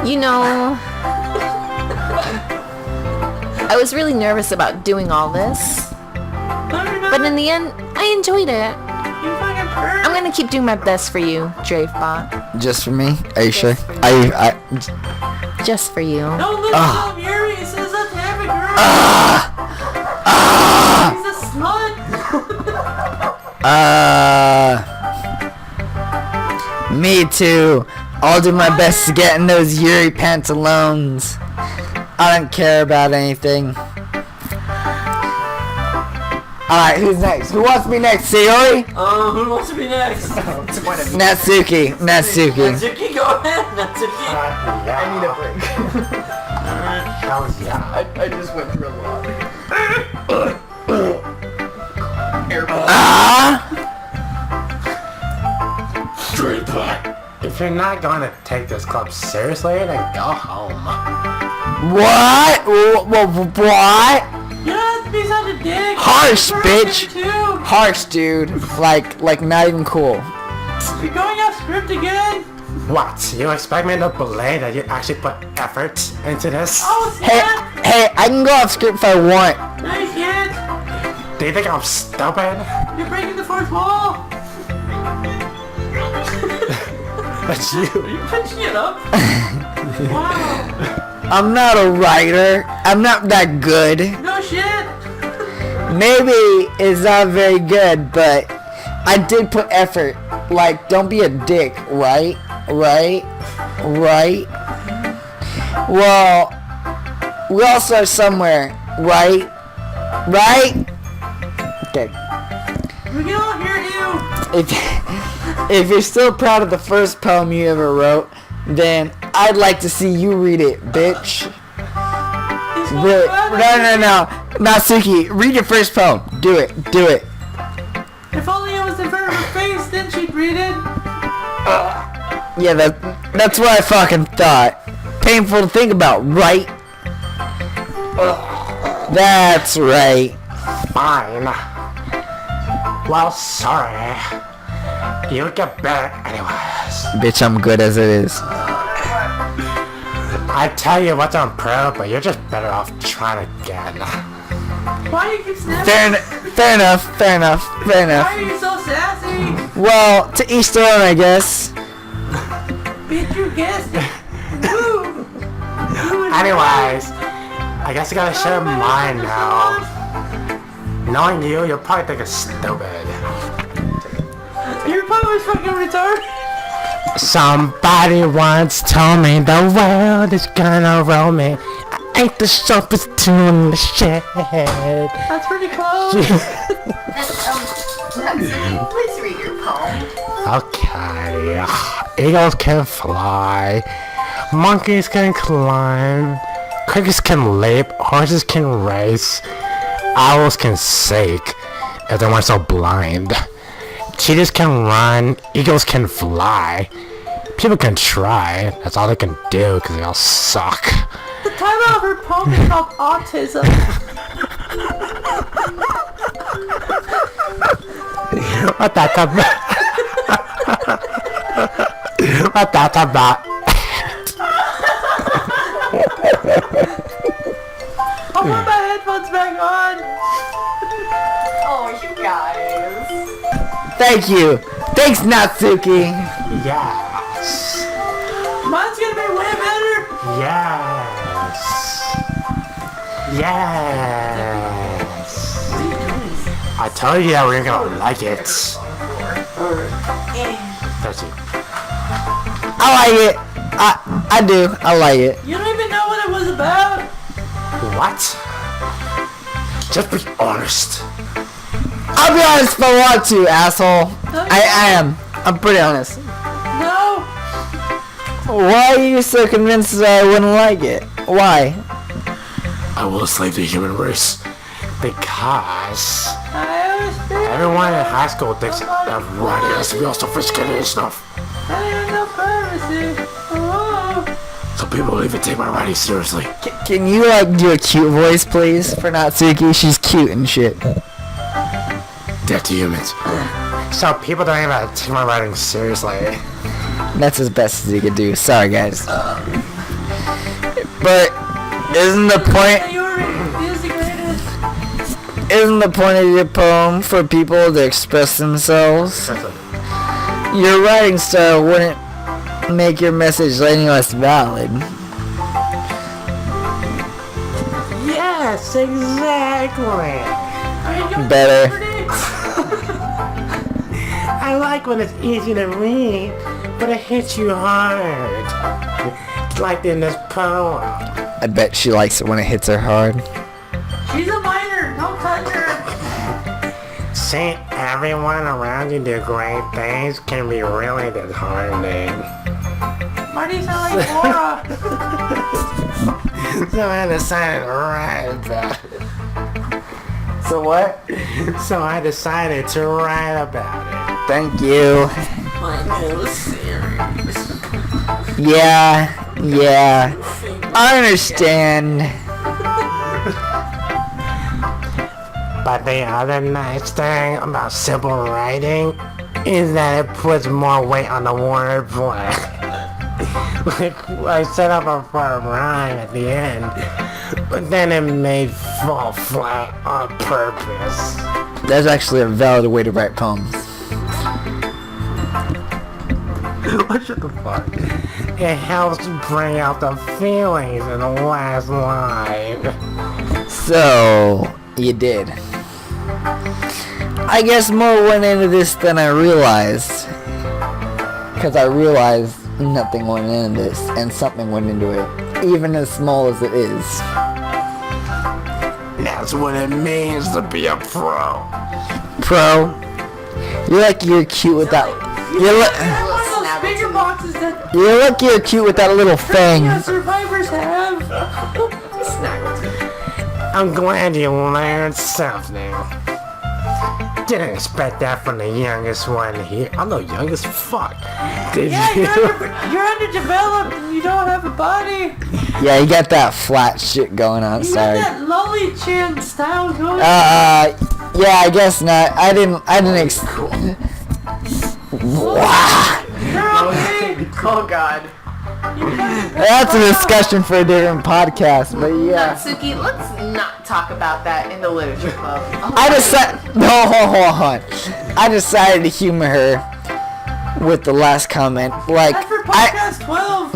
You know... I was really nervous about doing all this. But in the end, I enjoyed it. I'm gonna keep doing my best for you, Dravebot. Just for me? Are you sure? Just for you. Don't listen to him, Yuri. He says that to every girl. He's a slut. Me too. I'll do my best to get in those Yuri pantaloons. I don't care about anything. Alright, who's next? Who wants to be next? Sayori? Who wants to be next? Natsuki. Natsuki, go ahead, Natsuki. I need a break. Hell yeah. I just went through a lot. If you're not going to take this club seriously, then go home. What? What? You don't have to be such a dick. Harsh, You're bitch. here too. Harsh, dude. Like not even cool. You're going off script again. What? You expect me to believe that you actually put effort into this? Oh, Hey, snap. I can go off script if I want. No, you can't. Do you think I'm stupid? You're breaking the fourth wall. That's you. Are you pinching it up? Wow. I'm not a writer. I'm not that good. No shit. Maybe it's not very good, but I did put effort. Like, don't be a dick, right? Well, we all start somewhere, right? Okay. We can all hear you. If you're still proud of the first poem you ever wrote, then I'd like to see you read it, bitch. No. Natsuki, read your first poem. Do it. If only it was in front of her face, then she'd read it. Yeah, that's what I fucking thought. Painful to think about, right? That's right. Fine. Well, sorry. You'll get better anyways. Bitch, I'm good as it is. I tell you what's on pro, but you're just better off trying again. Why do you keep snapping? Fair enough. Why are you so sassy? Well, to each their own, I guess. Bitch, you guessed it. Woo. Anyways, I guess I gotta share mine now. Knowing you, you'll probably think it's stupid. Your poem is fucking retarded. Somebody once told me the world is gonna roll me. I ain't the sharpest tool in the shed. That's pretty close. Please read your poem. Okay. Eagles can fly. Monkeys can climb. Crickets can leap. Horses can race. Owls can sake if they weren't so blind. Cheetahs can run. Eagles can fly. People can try. That's all they can do because they all suck. The title of her poem is called Autism. What that's about? What that's about? I'll put my headphones back on. Oh, you guys. Thank you. Thanks, Natsuki. Yes. Mine's gonna be way better. Yes. Yes. I told you that we were gonna like it. That's it. I like it. I do. I like it. You don't even know what it was about. What? Just be honest. I'll be honest if I want to, asshole. I am. I'm pretty honest. No. Why are you so convinced that I wouldn't like it? Why? I will enslave the human race. Because I understand. everyone in high school thinks everybody has to be all sophisticated and stuff. I have no privacy. Oh. So people don't even take my writing seriously. Can you like do a cute voice, please, for Natsuki? She's cute and shit. Death to humans. So people don't even take my writing seriously. That's as best as he could do. Sorry, guys. But isn't the point? Yuri is the greatest. Isn't the point of your poem for people to express themselves? Your writing style wouldn't make your message any less valid. Yes, exactly. Better. I like when it's easy to read, but it hits you hard. Like in this poem. I bet she likes it when it hits her hard. She's a minor. Don't touch her. Seeing everyone around you do great things can be really disheartening. Why do you sound like Laura? So I decided to write about it. So what? So I decided to write about it. Thank you. My name is serious. Yeah. I understand. But the other nice thing about simple writing is that it puts more weight on the wordplay. Like, I set up a rhyme at the end, but then it may fall flat on purpose. That's actually a valid way to write poems. What the fuck? It helps bring out the feelings in the last line. So, you did. I guess more went into this than I realized. Because I realized nothing went into this, and something went into it. Even as small as it is. That's what it means to be a pro. Pro, you're cute with that. Bigger boxes that You're cute with that little fang. survivors have. I'm glad you learned something. Didn't expect that from the youngest one here. I'm the youngest fuck. Did Yeah, you? you're underdeveloped and you don't have a body. Yeah, you got that flat shit going on. You Sorry. got that lolly chin style going. Yeah, I guess not. I didn't. Wow. You're okay. Oh god. That's a discussion for a different podcast, but yeah. Natsuki, let's not talk about that in the literature club. I decided. No, hold on. I decided to humor her with the last comment. Like, That's for podcast 12.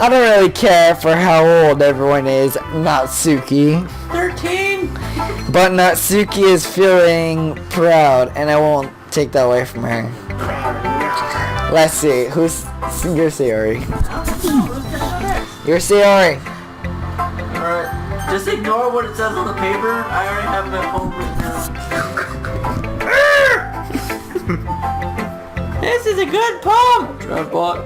I don't really care for how old everyone is, Natsuki. 13. But Natsuki is feeling proud, and I won't take that away from her. Let's see. Who's you're Sayori? You're Sayori. Alright. Just ignore what it says on the paper. I already have it at home written down. This is a good poem. Tripod.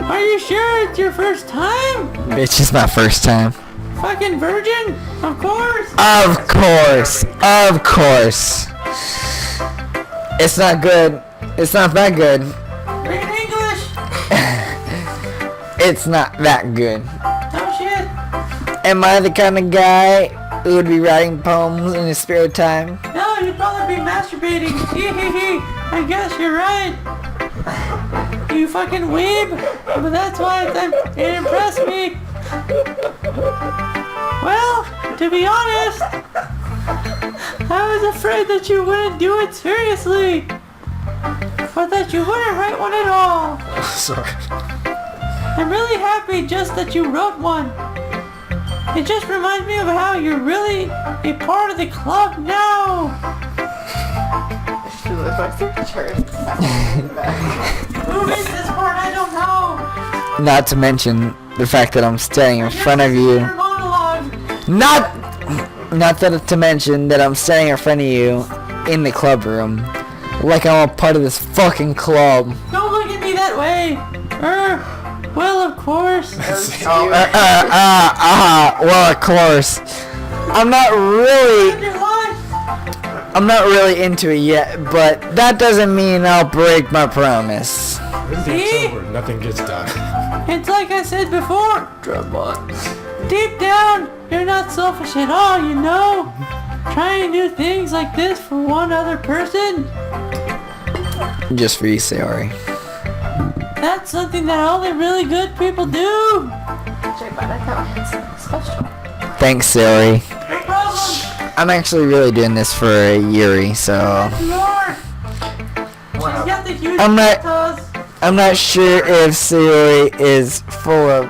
Are you sure it's your first time? Bitch, it's my first time. Fucking virgin? Of course. Of course. Of course. It's not good. It's not that good. Read English. It's not that good. Oh shit. Am I the kind of guy who would be writing poems in his spare time? No, you'd probably be masturbating. I guess you're right. You fucking weeb. But that's why it impressed me. Well, to be honest, I was afraid that you wouldn't do it seriously. Or that you wouldn't write one at all. Sorry. I'm really happy just that you wrote one. It just reminds me of how you're really a part of the club now. Who is this part? I don't know. Not to mention the fact that I'm standing in front of you. Your monologue. Not that to mention that I'm standing in front of you in the club room. Like I'm a part of this fucking club. Don't look at me that way. Well, of course. Well, of course. I'm not really into it yet, but that doesn't mean I'll break my promise. This game's over. Nothing gets done. It's like I said before. Deep down, you're not selfish at all, you know? Trying new things like this for one other person? Just for you, Sayori. That's something that only really good people do. Thanks, Sayori. No problem. I'm actually really doing this for Yuri, so Lord. She's got the huge I'm not- toes. I'm not sure if Sayori is full of.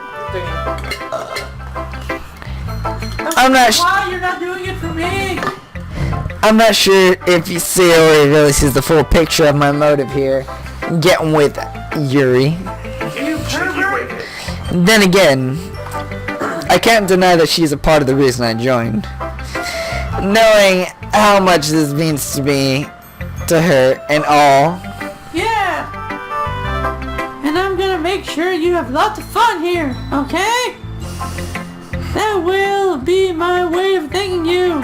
I'm not. Why you're not doing it for me? I'm not sure if Sayori really sees the full picture of my motive here. Getting with Yuri. You pervert. Then again, I can't deny that she's a part of the reason I joined. Knowing how much this means to me, to her, and all. Yeah. And I'm gonna make sure you have lots of fun here, okay? That will be my way of thanking you.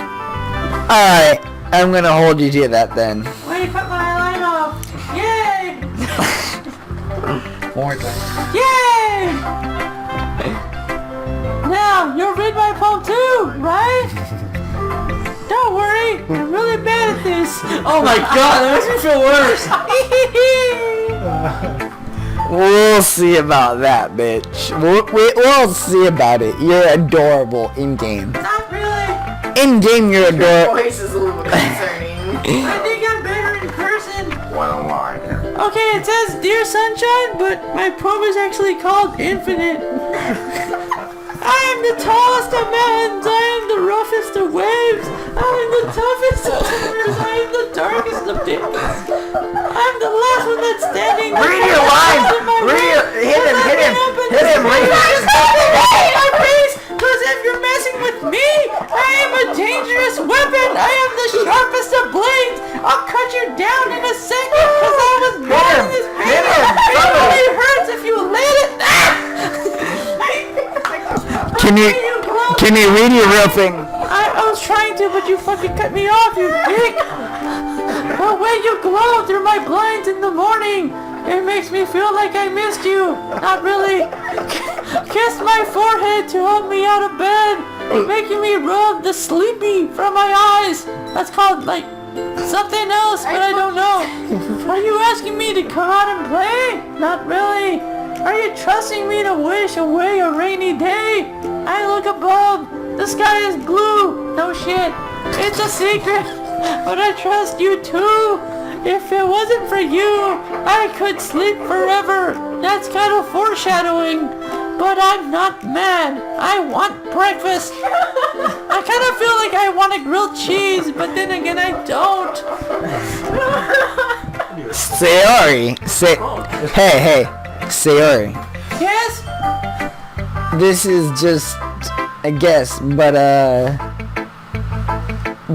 Alright, I'm gonna hold you to that then. Way to cut my line off. Yay! More time. Yay! Now, you'll read my poem too, right? Don't worry, I'm really bad at this. Oh my god, that makes me feel worse. We'll see about that, bitch. We'll see about it. You're adorable in-game. Not really. In-game, you're adorable. Voice is a little bit concerning. I think I'm better in person. Okay, it says Dear Sunshine, but my poem is actually called Infinite. I am the tallest of mountains, I am the roughest of waves, I am the toughest of rivers, I am the darkest of days. I am the last one that's standing. Read your line! Hit him! Read Because if you're messing with me, I am a dangerous weapon. I am the sharpest of blades. I'll cut you down in a second because I was born in this pain. It only hurts if you let it. Can you read your real thing? I was trying to, but you fucking cut me off, you dick. The way you glow through my blinds in the morning. It makes me feel like I missed you. Not really. Kiss my forehead to help me out of bed. Making me rub the sleepy from my eyes. That's called, like, something else, but I don't know. Are you asking me to come out and play? Not really. Are you trusting me to wish away a rainy day? I look above. The sky is blue. No shit. It's a secret. But I trust you too. If it wasn't for you, I could sleep forever. That's kind of foreshadowing. But I'm not mad. I want breakfast. I kind of feel like I want a grilled cheese, but then again I don't. Sayori, hey, Sayori. Yes? This is just a guess, but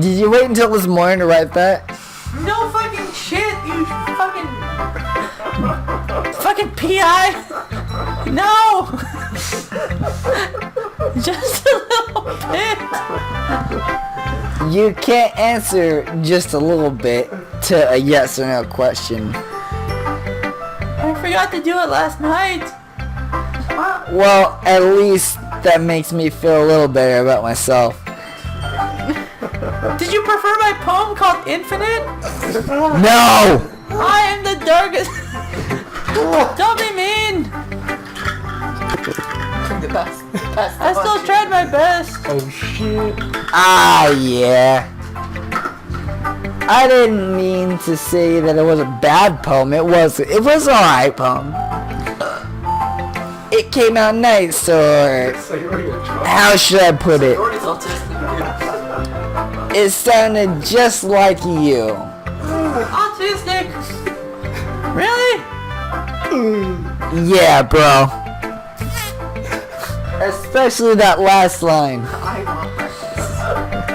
did you wait until this morning to write that? No fucking shit, you fucking PI. No. Just a little bit. You can't answer just a little bit to a yes or no question. I forgot to do it last night. Well, at least that makes me feel a little better about myself. Did you prefer my poem called Infinite? No! I am the darkest. Don't be mean. The best. I still tried my best. Oh shit. Ah, yeah. I didn't mean to say that it was a bad poem. It was an alright poem. It came out nice, or how should I put it? Yuri's autistic. It sounded just like you. Autistic. Really? Yeah, bro. Especially that last line.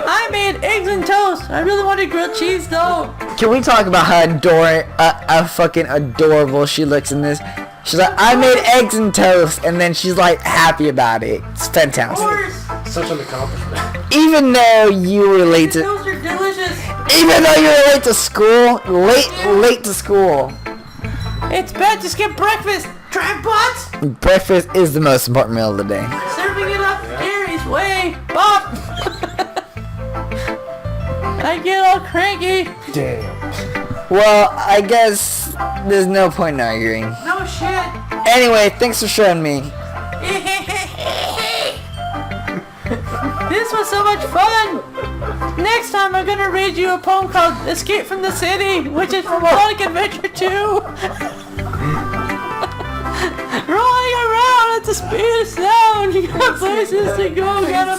I made eggs and toast. I really wanted grilled cheese though. Can we talk about how fucking adorable she looks in this? She's like, I made eggs and toast, and then she's like happy about it. It's Of fantastic. course. Such an accomplishment. Even though you were late to, Those are delicious. even though you were late to school, late to school. It's bad to skip breakfast. Drive bots. Breakfast is the most important meal of the day. Serving it up Gary's way. Bop. I get all cranky. Damn. Well, I guess there's no point in arguing. No shit. Anyway, thanks for showing me. This was so much fun. Next time I'm gonna read you a poem called Escape from the City, which is from Sonic Adventure 2. Rolling around at the speed of sound. You got places to go. Gotta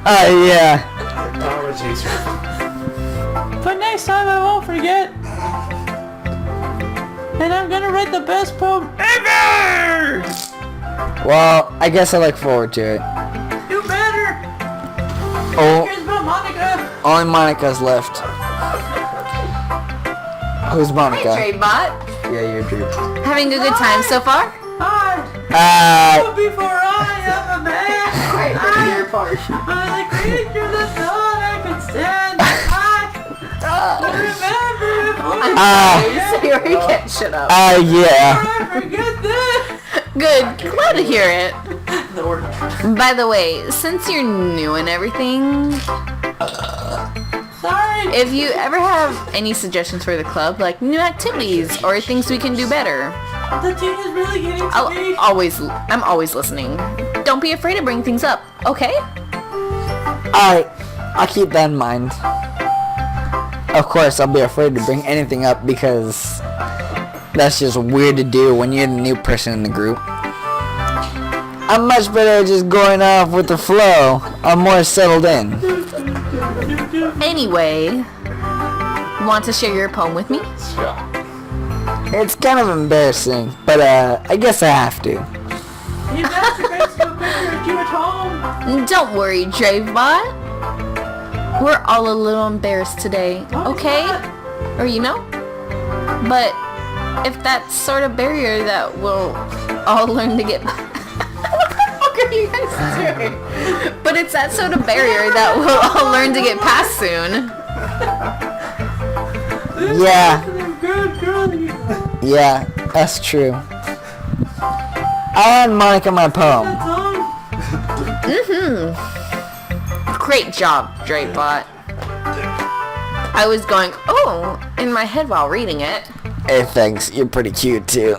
Yeah. Apologies. But next time I won't forget. And I'm gonna write the best poem ever! Well, I guess I look forward to it. You better! Oh, Here's my Monica! only Monica's left. Who's Monica? Hey, Bot. Yeah, you're Drew. Having a good time so far? Hi! Uh, Before I am a man! Your part. I'm the creature that thought I could stand! I remember if Yuri can't shut up. yeah. I forget this! Good. Glad to hear it. No word. By the way, since you're new and everything, Sorry! if you ever have any suggestions for the club, like new activities or things we can do better, The team is really getting to me! I'm always listening. Don't be afraid to bring things up, okay? Alright, I'll keep that in mind. Of course, I'll be afraid to bring anything up because that's just weird to do when you're the new person in the group. I'm much better at just going off with the flow. I'm more settled in. Anyway, want to share your poem with me? It's kind of embarrassing, but I guess I have to. You masturbates to a picture of you at home! Don't worry, Dravebot. We're all a little embarrassed today, okay? Or but if that's sort of barrier that we'll all learn to get what the fuck are you guys doing? But it's that sort of barrier that we'll all learn to get past soon. Yeah, Good girl, you yeah, that's true. I'll hand Monica my poem. Great job, Dravebot. I was going, oh, in my head while reading it. Hey, thanks. You're pretty cute too.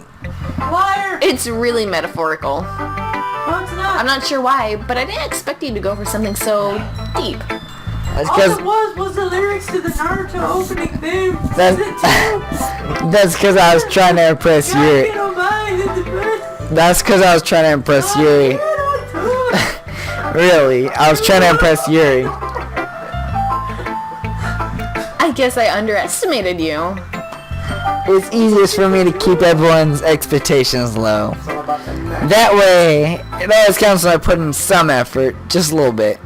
liar! It's really metaphorical. No, it's not! I'm not sure why, but I didn't expect you to go for something so deep. That's All because it was the lyrics to the Naruto opening theme. That's- that's because I was trying to impress Yuri. That's because I was trying to impress Yuri. Really, I was trying to impress Yuri. I guess I underestimated you. It's easiest for me to keep everyone's expectations low. That way, it always counts when I put in some effort, just a little bit.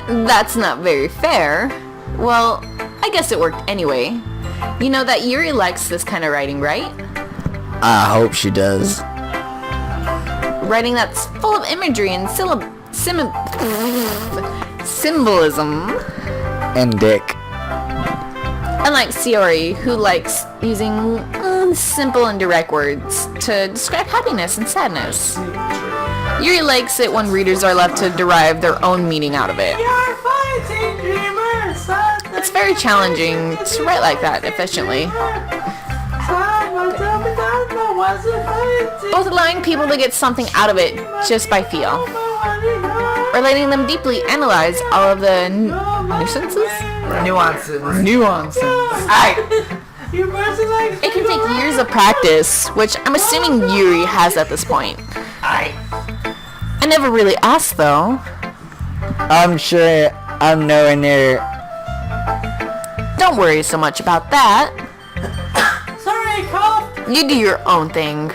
That's not very fair. Well, I guess it worked anyway. You know that Yuri likes this kind of writing, right? I hope she does. Writing that's full of imagery and symbolism. And dick. Unlike Sayori, who likes using simple and direct words to describe happiness and sadness. Yuri likes it when readers are left to derive their own meaning out of it. It's very challenging to write like that efficiently. Both allowing people to get something out of it just by feel, or letting them deeply analyze all of the nuances. It can take years of practice, which I'm assuming Yuri has at this point. I never really asked though. I'm sure I'm nowhere near. Don't worry so much about that. Sorry, cough. You do your own thing.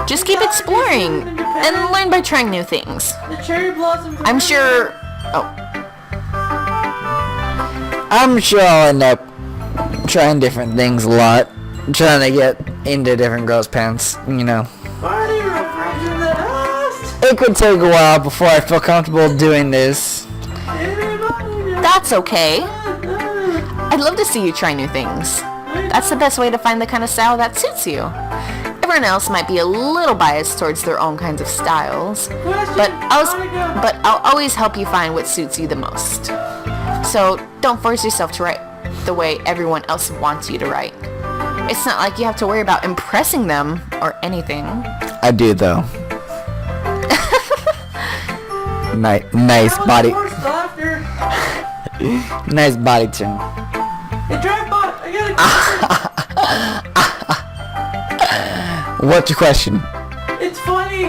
Just keep exploring and learn by trying new things. The cherry blossom. I'm sure... Oh, I'm sure I'll end up trying different things a lot. Trying to get into different girls' pants, you know. Party reference in the dust. It could take a while before I feel comfortable doing this. that's okay. I'd love to see you try new things. That's the best way to find the kind of style that suits you. Everyone else might be a little biased towards their own kinds of styles, but I'll always help you find what suits you the most. So don't force yourself to write the way everyone else wants you to write. It's not like you have to worry about impressing them or anything. I do though. Nice body. Nice body tone. Hey, Drivebot, I got a question. What's your question? It's funny.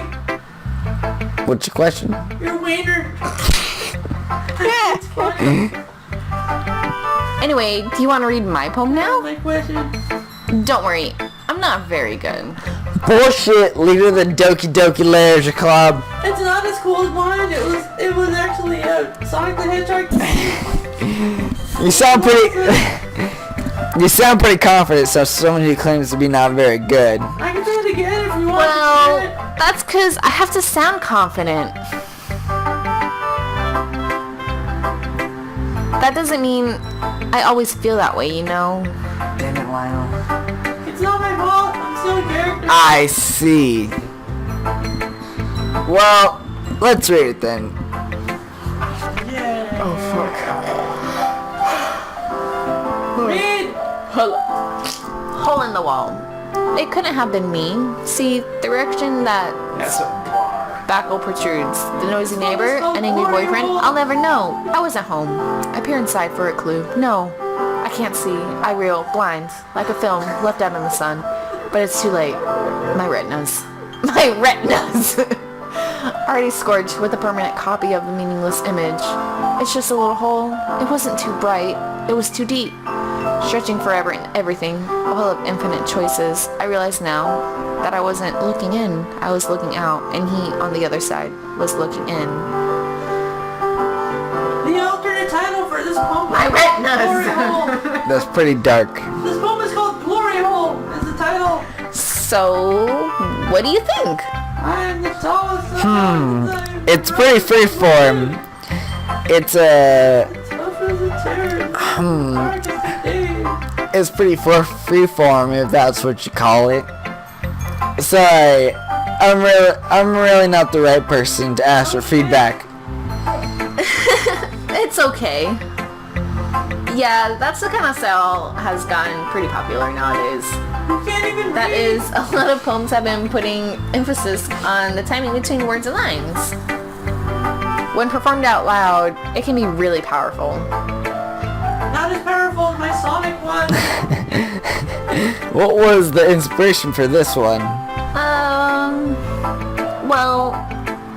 What's your question? Your wiener. It's funny. Anyway, do you want to read my poem now? My question. Don't worry, I'm not very good. Bullshit, leader of the Doki Doki Literature Club. It's not as cool as mine. It was actually Sonic the Hedgehog. You sound pretty confident, so someone who claims to be not very good. I can do it again if you want. Well, to do it. that's because I have to sound confident. That doesn't mean I always feel that way, you know? Damn it, Lionel. It's not my fault. I'm still a character. I see. Well, let's read it then. Yeah. Oh, fuck. Read. Hole in the wall. It couldn't have been me. See, the direction that backle protrudes, the noisy neighbor, an angry boyfriend, I'll never know. I was at home. I peer inside for a clue. No, I can't see. I reel, blind, like a film left out in the sun. But it's too late. My retinas. My retinas! Already scorched with a permanent copy of the meaningless image. It's just a little hole. It wasn't too bright. It was too deep. Stretching forever and everything, a hole of infinite choices. I realize now that I wasn't looking in, I was looking out, and he, on the other side, was looking in. The alternate title for this poem. My retinas! Glory Hole. That's pretty dark. This poem is called Glory Hole. Is the title. So, what do you think? I am the tallest of all time. It's pretty freeform. It's Tough as a terror. Dark as the day. it's pretty freeform if that's what you call it. Sorry, I'm really not the right person to ask for feedback. It's okay. Yeah, that's the kind of style has gotten pretty popular nowadays. You can't even That read. is, a lot of poems have been putting emphasis on the timing between words and lines. When performed out loud, it can be really powerful. Not as powerful as my Sonic one. What was the inspiration for this one? Well,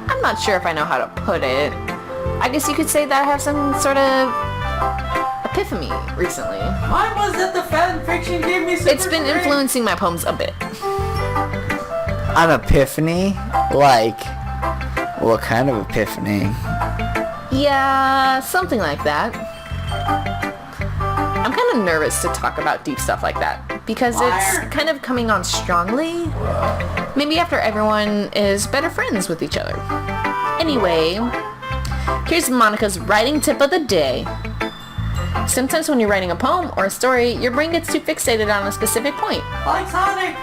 I'm not sure if I know how to put it. I guess you could say that I have some sort of epiphany recently. Mine was that the fan fiction gave me super It's been strength. influencing my poems a bit. An epiphany? Like, what kind of epiphany? Yeah, something like that. I'm kind of nervous to talk about deep stuff like that because it's kind of coming on strongly. Maybe after everyone is better friends with each other. Anyway, here's Monica's writing tip of the day. Sometimes when you're writing a poem or a story, your brain gets too fixated on a specific point. Like Sonic.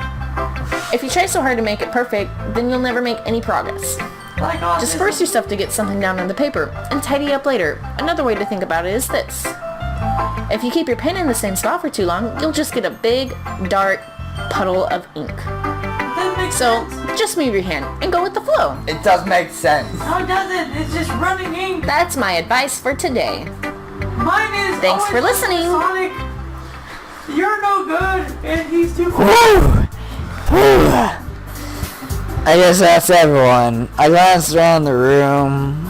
If you try so hard to make it perfect, then you'll never make any progress. Like autism. Just force yourself to get something down on the paper and tidy up later. Another way to think about it is this. If you keep your pen in the same spot for too long, you'll just get a big, dark puddle of ink. That makes So sense. just move your hand and go with the flow. It does make sense. No, it doesn't. It's just running ink. That's my advice for today. Mine is. Thanks for always listening. Sonic. You're no good, and he's too. I guess that's everyone. I glanced around the room.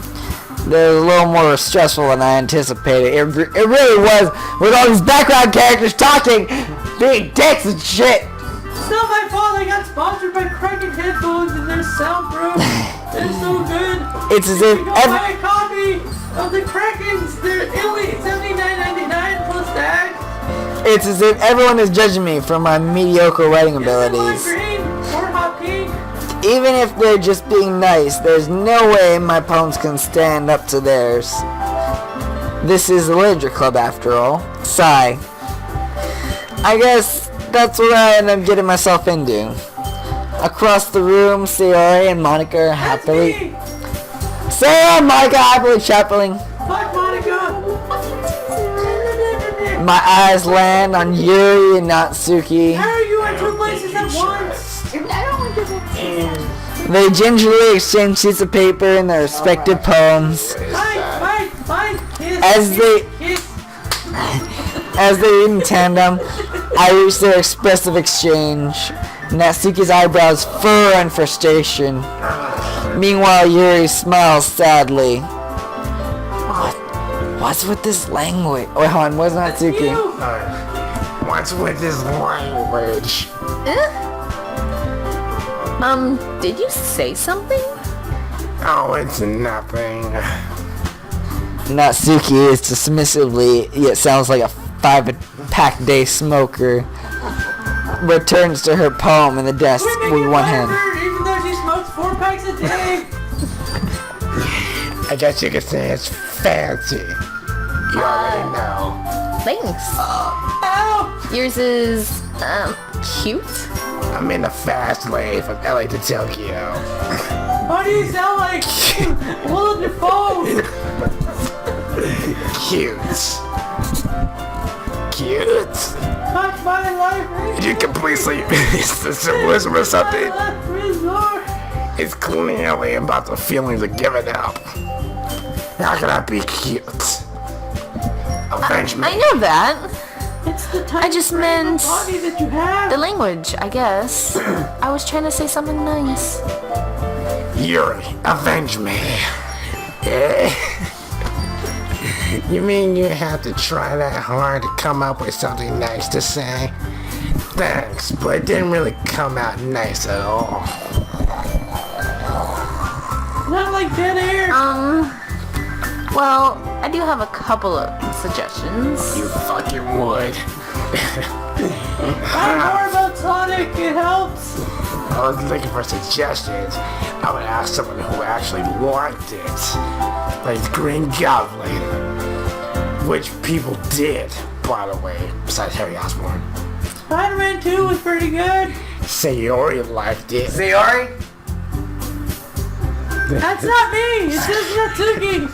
It was a little more stressful than I anticipated. It really was, with all these background characters talking, being dicks and shit. It's not my fault. I got sponsored by Kraken headphones, and they're soundproof. They're so good. It's as You if can go buy a copy of the Krakens. They're only $79.99 plus tax. it's as if everyone is judging me for my mediocre writing Is it lime abilities. green or hot pink? Even if they're just being nice, there's no way my poems can stand up to theirs. This is the Literature Club after all. Sigh. I guess that's what I end up getting myself into. Across the room, Sayori and Monica are That's happily... me. Sayori and Monica happily chuckling. Fuck Monica. My eyes land on Yuri and Natsuki. How are you in two places at once? They gingerly exchange sheets of paper in their respective poems. Mine. As they read in tandem, I reach their expressive exchange. Natsuki's eyebrows furrow in frustration. Meanwhile, Yuri smiles sadly. What's with this language? Wait, hold on, where's Natsuki? What's with this language? Did you say something? Oh, it's nothing. Natsuki is dismissively, yet sounds like a 5-pack day smoker. Returns to her poem in the desk with one hand. Even though she smokes 4 packs a day. I guess you could say it's fancy. You already know. Thanks. Ow! Yours is, cute? I'm in the fast lane from LA to Tokyo. Why do you sound like Willem Dafoe? Cute. Cute. Fuck my life. You completely missed the symbolism or something. Last resort. It's clearly about the feelings of giving up. How can I be cute? Avenge me. I know that. It's the type I just of meant body that you have. the language, I guess. I was trying to say something nice. Yuri, avenge me. Eh? You mean you have to try that hard to come up with something nice to say? Thanks, but it didn't really come out nice at all. Not like dead air. Well, I do have a couple of suggestions. You fucking would. Find more about Sonic. It helps. I was looking for suggestions. I would ask someone who actually liked it. Like Green Goblin. Which people did, by the way, besides Harry Osborn. Spider-Man 2 was pretty good. Sayori liked it. Sayori? That's not me. It's just Natsuki.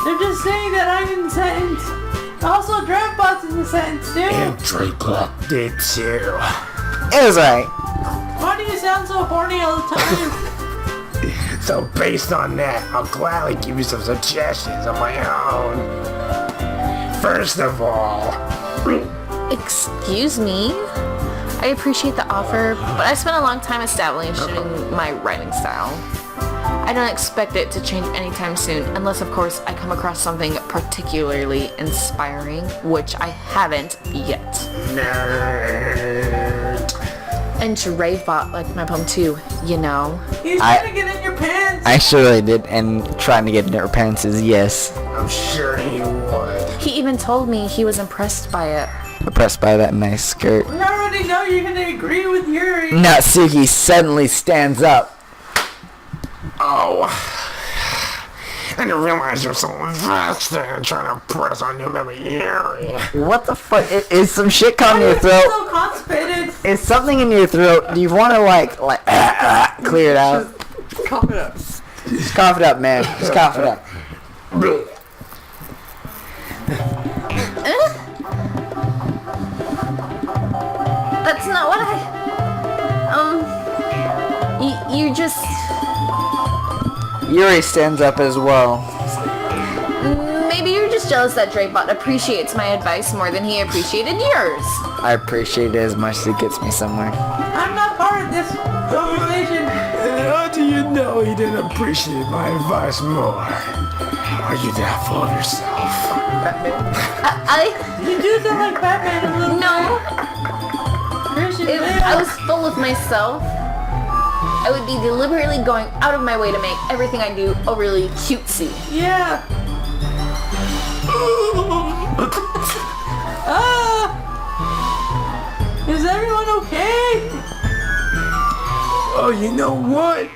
They're just saying that I'm in the sentence. Also, Draftbot's in the sentence too. And Drakelet did too. It was alright. Why do you sound so horny all the time? So based on that, I'll gladly give you some suggestions of my own. First of all, Excuse me? I appreciate the offer, but I spent a long time establishing my writing style. I don't expect it to change anytime soon, unless of course I come across something particularly inspiring, which I haven't yet. Nerd. And Dravebot liked my poem too, you know. He's trying to get in your pants. I surely did, and trying to get in her pants is yes. I'm sure he would. He even told me he was impressed by it. Impressed by that nice skirt. We already know you're gonna agree with Yuri. Natsuki suddenly stands up. Oh. I didn't realize you're so invested in trying to press on you, baby Yuri. What the fuck? Is some shit coming in your throat? So constipated. Is something in your throat? Do you want to like clear it out? Just cough it up. Just cough it up, man. Just cough it up. That's not what you just... Yuri stands up as well. Maybe you're just jealous that Dravebot appreciates my advice more than he appreciated yours. I appreciate it as much as it gets me somewhere. I'm not part of this conversation. How do you know he didn't appreciate my advice more? Are you that full of yourself? You do sound like Batman a little No, Christian if Bale. I was full of myself, I would be deliberately going out of my way to make everything I do overly cutesy. Yeah. Is everyone okay? Oh, you know what?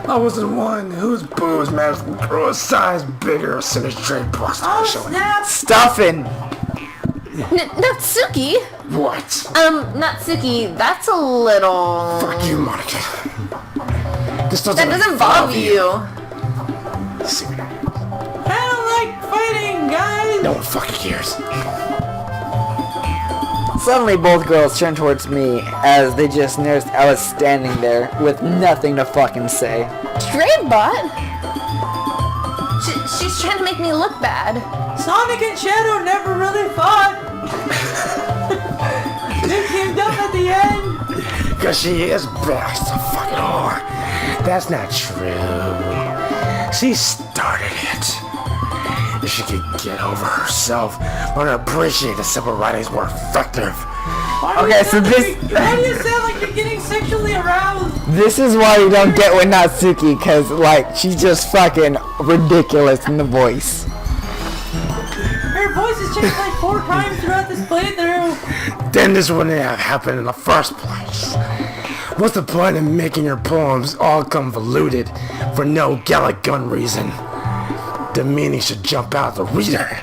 I was the one whose boobs managed to grow a size bigger as soon as Trey Buster Oh, was showing. snap. Stuffing. Natsuki? What? Natsuki, that's a little... Fuck you, Monica. This That doesn't involve you. See what I mean? I don't like fighting, guys. No one fucking cares. Suddenly both girls turn towards me as they just noticed I was standing there with nothing to fucking say. Dravebot? She's trying to make me look bad. Sonic and Shadow never really fought. They teamed up at the end. Because she is best a fucking whore. That's not true. She started it. If she could get over herself, I would appreciate the simple writings were effective. Okay, so this... Why do you sound like you're getting sexually aroused? This is why you don't get with Natsuki, because, like, she's just fucking ridiculous in the voice. Her voice has changed like 4 times throughout this playthrough. Then this wouldn't have happened in the first place. What's the point in making your poems all convoluted for no Galagun reason? The meaning should jump out the reader,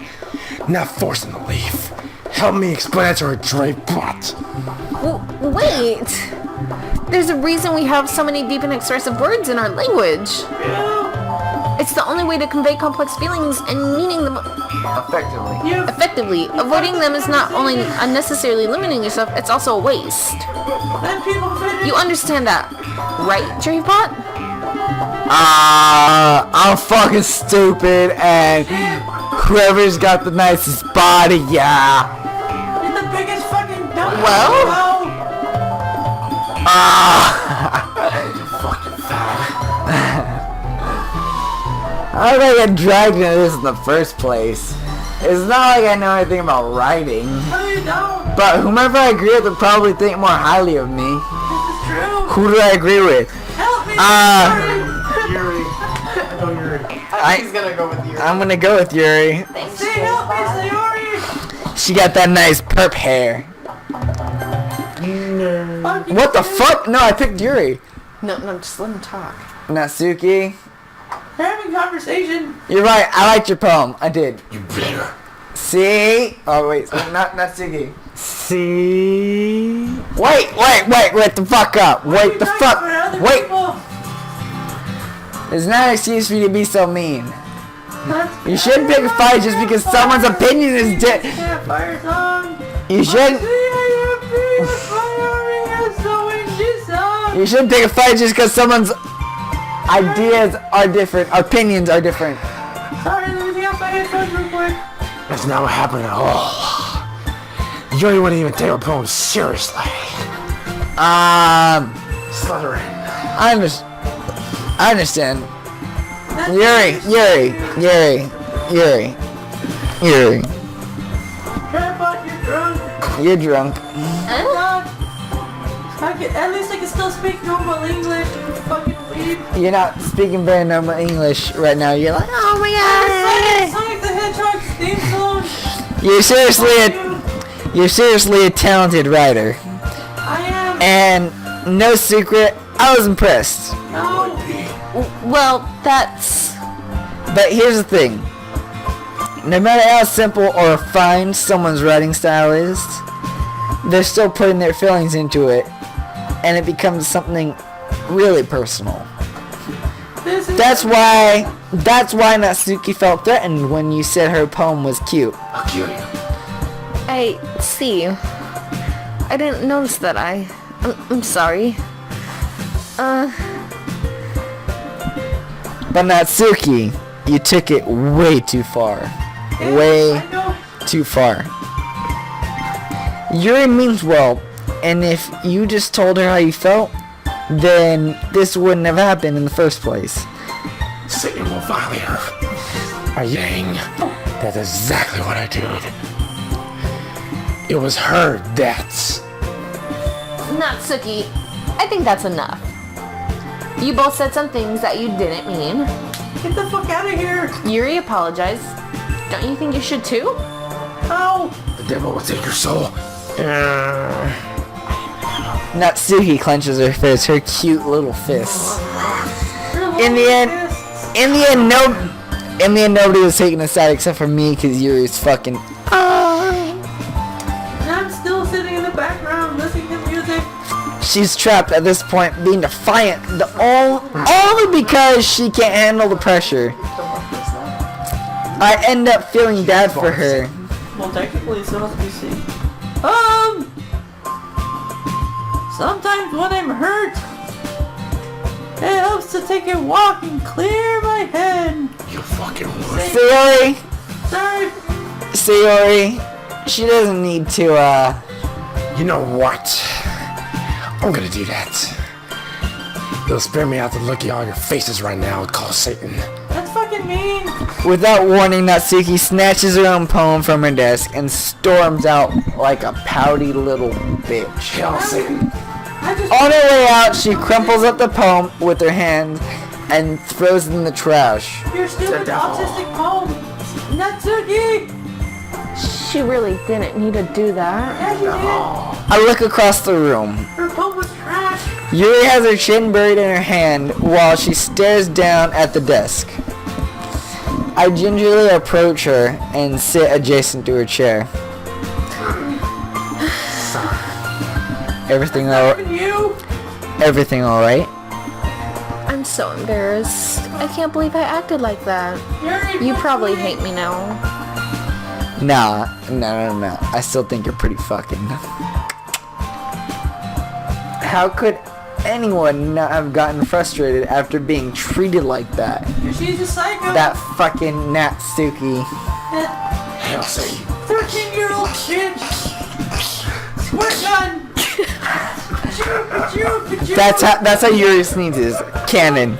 not force them to leave. Help me explain it to her Dravebot. Wait. There's a reason we have so many deep and expressive words in our language. It's the only way to convey complex feelings and meaning them effectively. Avoiding them is not only unnecessarily limiting yourself, it's also a waste. Let people finish. You understand that, right, Dravebot? I'm fucking stupid, and whoever's got the nicest body, yeah. You're the biggest fucking dumb. Well? How did I get dragged into this in the first place? It's not like I know anything about writing. No, you don't. But whomever I agree with would probably think more highly of me. This is true. Who do I agree with? Help me. Yuri. I know Yuri. He's gonna go with Yuri. I'm gonna go with Yuri. Say help me, Sayori. She got that nice perp hair. What the fuck? No, I picked Yuri. No, just let him talk. Natsuki. They're having conversation. You're right, I liked your poem. I did. You better. See? Oh, wait, not Natsuki. See? Wait the fuck up. Wait the fuck. Wait. There's not an excuse for you to be so mean. You shouldn't pick a fight just because someone's opinion is different. You shouldn't. You shouldn't pick a fight just because someone's ideas are different, opinions are different. Sorry, let me take off my headphones real quick. That's not what happened at all. Yuri wouldn't even take her poem seriously. I Slytherin. I understand. Yuri. Grandpa, you're drunk. You're drunk. God. At least I can still speak normal English, you fucking weeb. You're not speaking very normal English right now. You're like, oh my god. Sonic the Hedgehog's theme song. You're seriously a talented writer. I am. And no secret, I was impressed. No. Well, that's... But here's the thing. No matter how simple or refined someone's writing style is, they're still putting their feelings into it, and it becomes something really personal. That's why Natsuki felt threatened when you said her poem was cute. I'll kill you. I see. I didn't notice that. I'm sorry. But Natsuki, you took it way too far. Way too far. Yuri means well, and if you just told her how you felt, then this wouldn't have happened in the first place. Satan will follow you. Are you saying that's exactly what I did? It was her that's... Natsuki, I think that's enough. You both said some things that you didn't mean. Get the fuck out of here. Yuri apologized. Don't you think you should too? Ow. The devil will take your soul. Natsuki clenches her fist, her cute little fist. In the end, nobody was taking a side except for me, because Yuri's fucking... And I'm still sitting in the background listening to music. She's trapped at this point, being defiant, only because she can't handle the pressure. I end up feeling bad for her. Well, technically, it's supposed to be C. Sometimes when I'm hurt, it helps to take a walk and clear my head. You fucking would. Sayori, Sorry. Sayori, she doesn't need to, You know what? I'm gonna do that. It'll spare me out to look at all your faces right now and call Satan. That's fucking mean. Without warning, Natsuki snatches her own poem from her desk and storms out like a pouty little bitch. Hell, Satan. On her way out, she crumples up the poem with her hand and throws it in the trash. Your stupid autistic poem. Natsuki. She really didn't need to do that. Yeah, you did. I look across the room. Her poem was trash. Yuri has her chin buried in her hand while she stares down at the desk. I gingerly approach her and sit adjacent to her chair. Everything all right? I'm so embarrassed. I can't believe I acted like that. You probably hate me now. Nah, no. I still think you're pretty fucking. How could anyone not have gotten frustrated after being treated like that? She's a psycho. That fucking Natsuki. Hell, Satan. 13-year-old bitch. Squirt gun. That's how Yuri sneezes. Canon.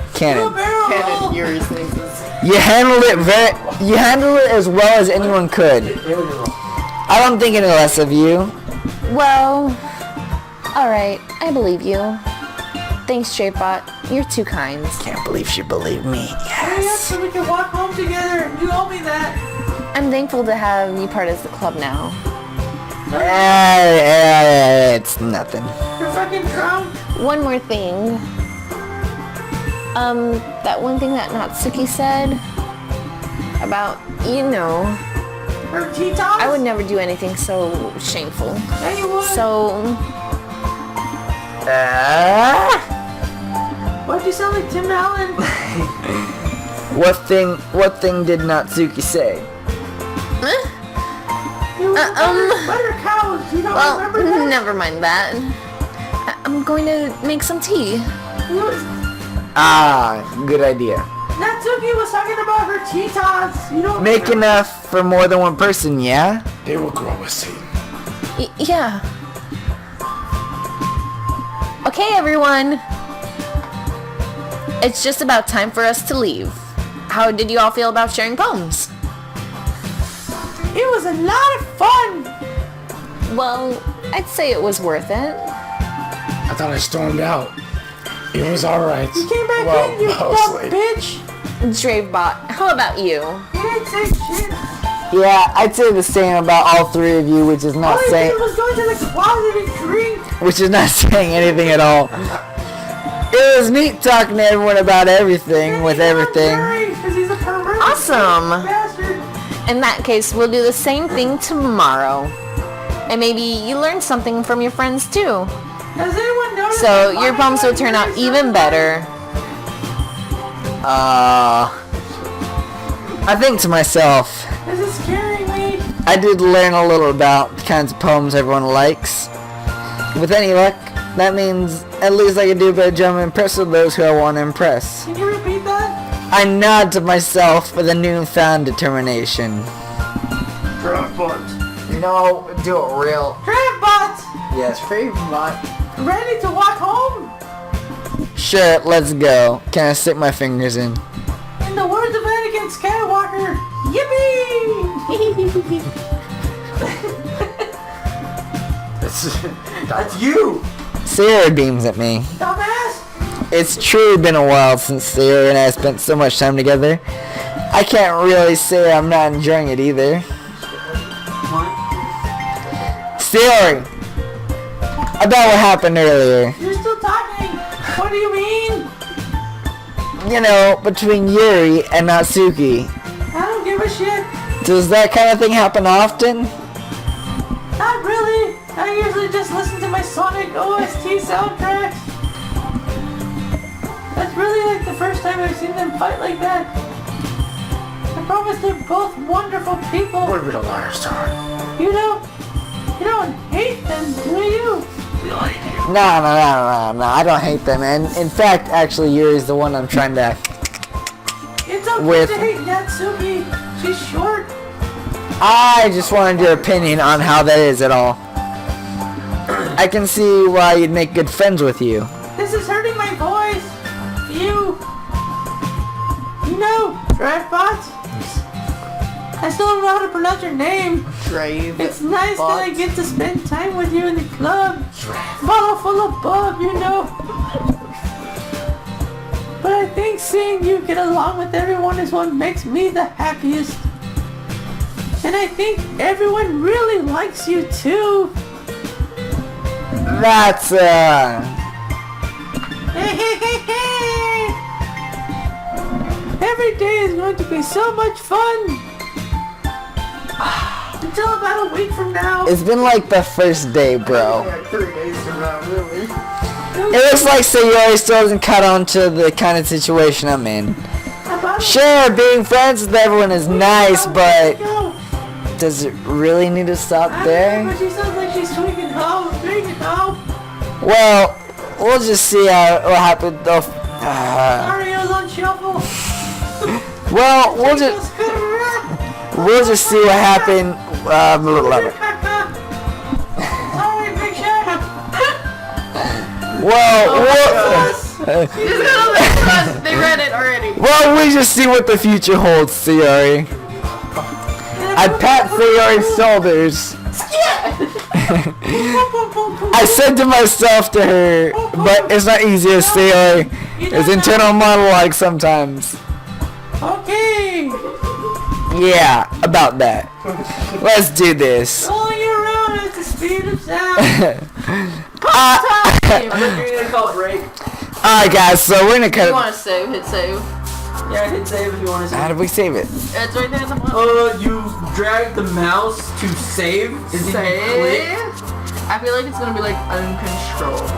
Yuri You handled it as well as anyone could. I don't think any less of you. Well, alright, I believe you. Thanks, J-Bot. You're too kind. Can't believe she believed me. Hurry up so we can walk home together. You owe me that. I'm thankful to have you part of the club now. It's nothing. You're fucking drunk. One more thing. That one thing that Natsuki said about, Her T-tops? I would never do anything so shameful. Yeah, you would. So, Why'd you sound like Tim Allen? What thing did Natsuki say? You butter cows. You don't remember that? never mind that. I'm going to make some tea. Good idea. Natsuki was talking about her T-tops. You don't Make enough for more than one person, yeah? They will grow with Satan. Yeah. Okay, everyone. It's just about time for us to leave. How did you all feel about sharing poems? It was a lot of fun. Well, I'd say it was worth it. I thought I stormed out. It was alright. You came back Well, in, you dumb mostly. bitch. Dravebot, how about you? You didn't say shit. Yeah, I'd say the same about all three of you, which is All not I saying did was go to the closet and drink. which is not saying anything at all. It was neat talking to everyone about everything with everything. Because he's a pervert. Awesome. Bastard. In that case, we'll do the same thing tomorrow. And maybe you learned something from your friends too. Does anyone notice? So that your poems will turn out Yuri even sounds better. I think to myself, like- This is scaring me. I did learn a little about the kinds of poems everyone likes. With any luck, that means at least I can do a better job of impressing those who I want to impress. Can you repeat that? I nod to myself with a newfound determination. No, do it real. Grandbot, Yes, Dravebot. ready to walk home? Sure, let's go. Can I stick my fingers in? In the words of Anakin Skywalker, yippee! That's you! Sarah beams at me. Dumbass! It's truly been a while since Sarah and I spent so much time together. I can't really say I'm not enjoying it either. What? Sarah! About what happened earlier. You're still talking! What do you mean? You know, between Yuri and Natsuki. I don't give a shit. Does that kind of thing happen often? Not really. I usually just listen to my Sonic OST soundtrack. That's really like the first time I've seen them fight like that. I promise they're both wonderful people. What a bit of liar star. You don't hate them, do you? No, I don't hate them. And in fact, actually, Yuri's the one I'm trying to... It's okay With- to hate Natsuki. She's short. I just wanted your opinion on how that is at all. I can see why you'd make good friends with you. This is hurting my voice. You know, Drivebot. I still don't know how to pronounce your name. It's nice that I get to spend time with you in the club. Bottle full of bub, you know. But I think seeing you get along with everyone is what makes me the happiest. And I think everyone really likes you too. That's, Every day is going to be so much fun. Until about a week from now. It's been like the first day, bro. Yeah, 3 days from now, really. It looks like Sayori still doesn't cut on to the kind of situation I'm in. About a Sure, being friends with everyone is nice, but go. does it really need to stop But there? she sounds like she's tweaking home. Well, we'll just see what happens. Mario's on shuffle. Well, we'll just see what happened. Sorry, Big Shaq. They read it already. Well, we just see what the future holds, Sayori. I pat Sayori's shoulders. I said to myself to her, but it's not easy as Sayori. It's internal monologue sometimes. Okay. Yeah, about that. Let's do this. Rolling you around at the speed of sound. I'm gonna call it break. Alright guys, so we're gonna You cut want to save, hit save. Yeah, hit save if you want to How save. did we save it? It's right there at the bottom. You drag the mouse to save. And then you click. I feel like it's gonna be like uncontrollable.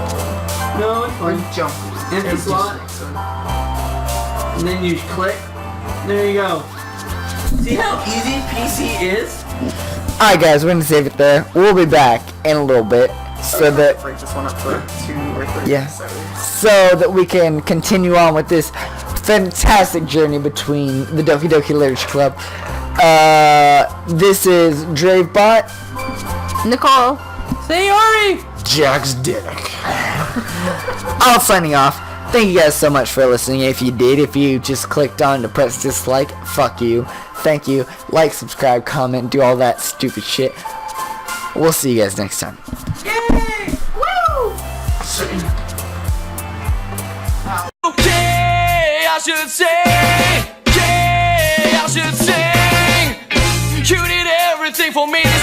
No, it's Or fine. jump. Empty slot. And then you click. There you go. See how easy PC is? Alright guys, we're gonna save it there. We'll be back in a little bit. So that Break this one up for 2 or 3 Yeah. so that we can continue on with this fantastic journey between the Doki Doki Literature Club. This is Dravebot. Nicole. Sayori. Jax Denic. All signing off. Thank you guys so much for listening. If you did, if you just clicked on to press dislike, fuck you. Thank you. Like, subscribe, comment, do all that stupid shit. We'll see you guys next time. Yay! Woo! Okay, I should say, yeah, I should sing. You did everything for me.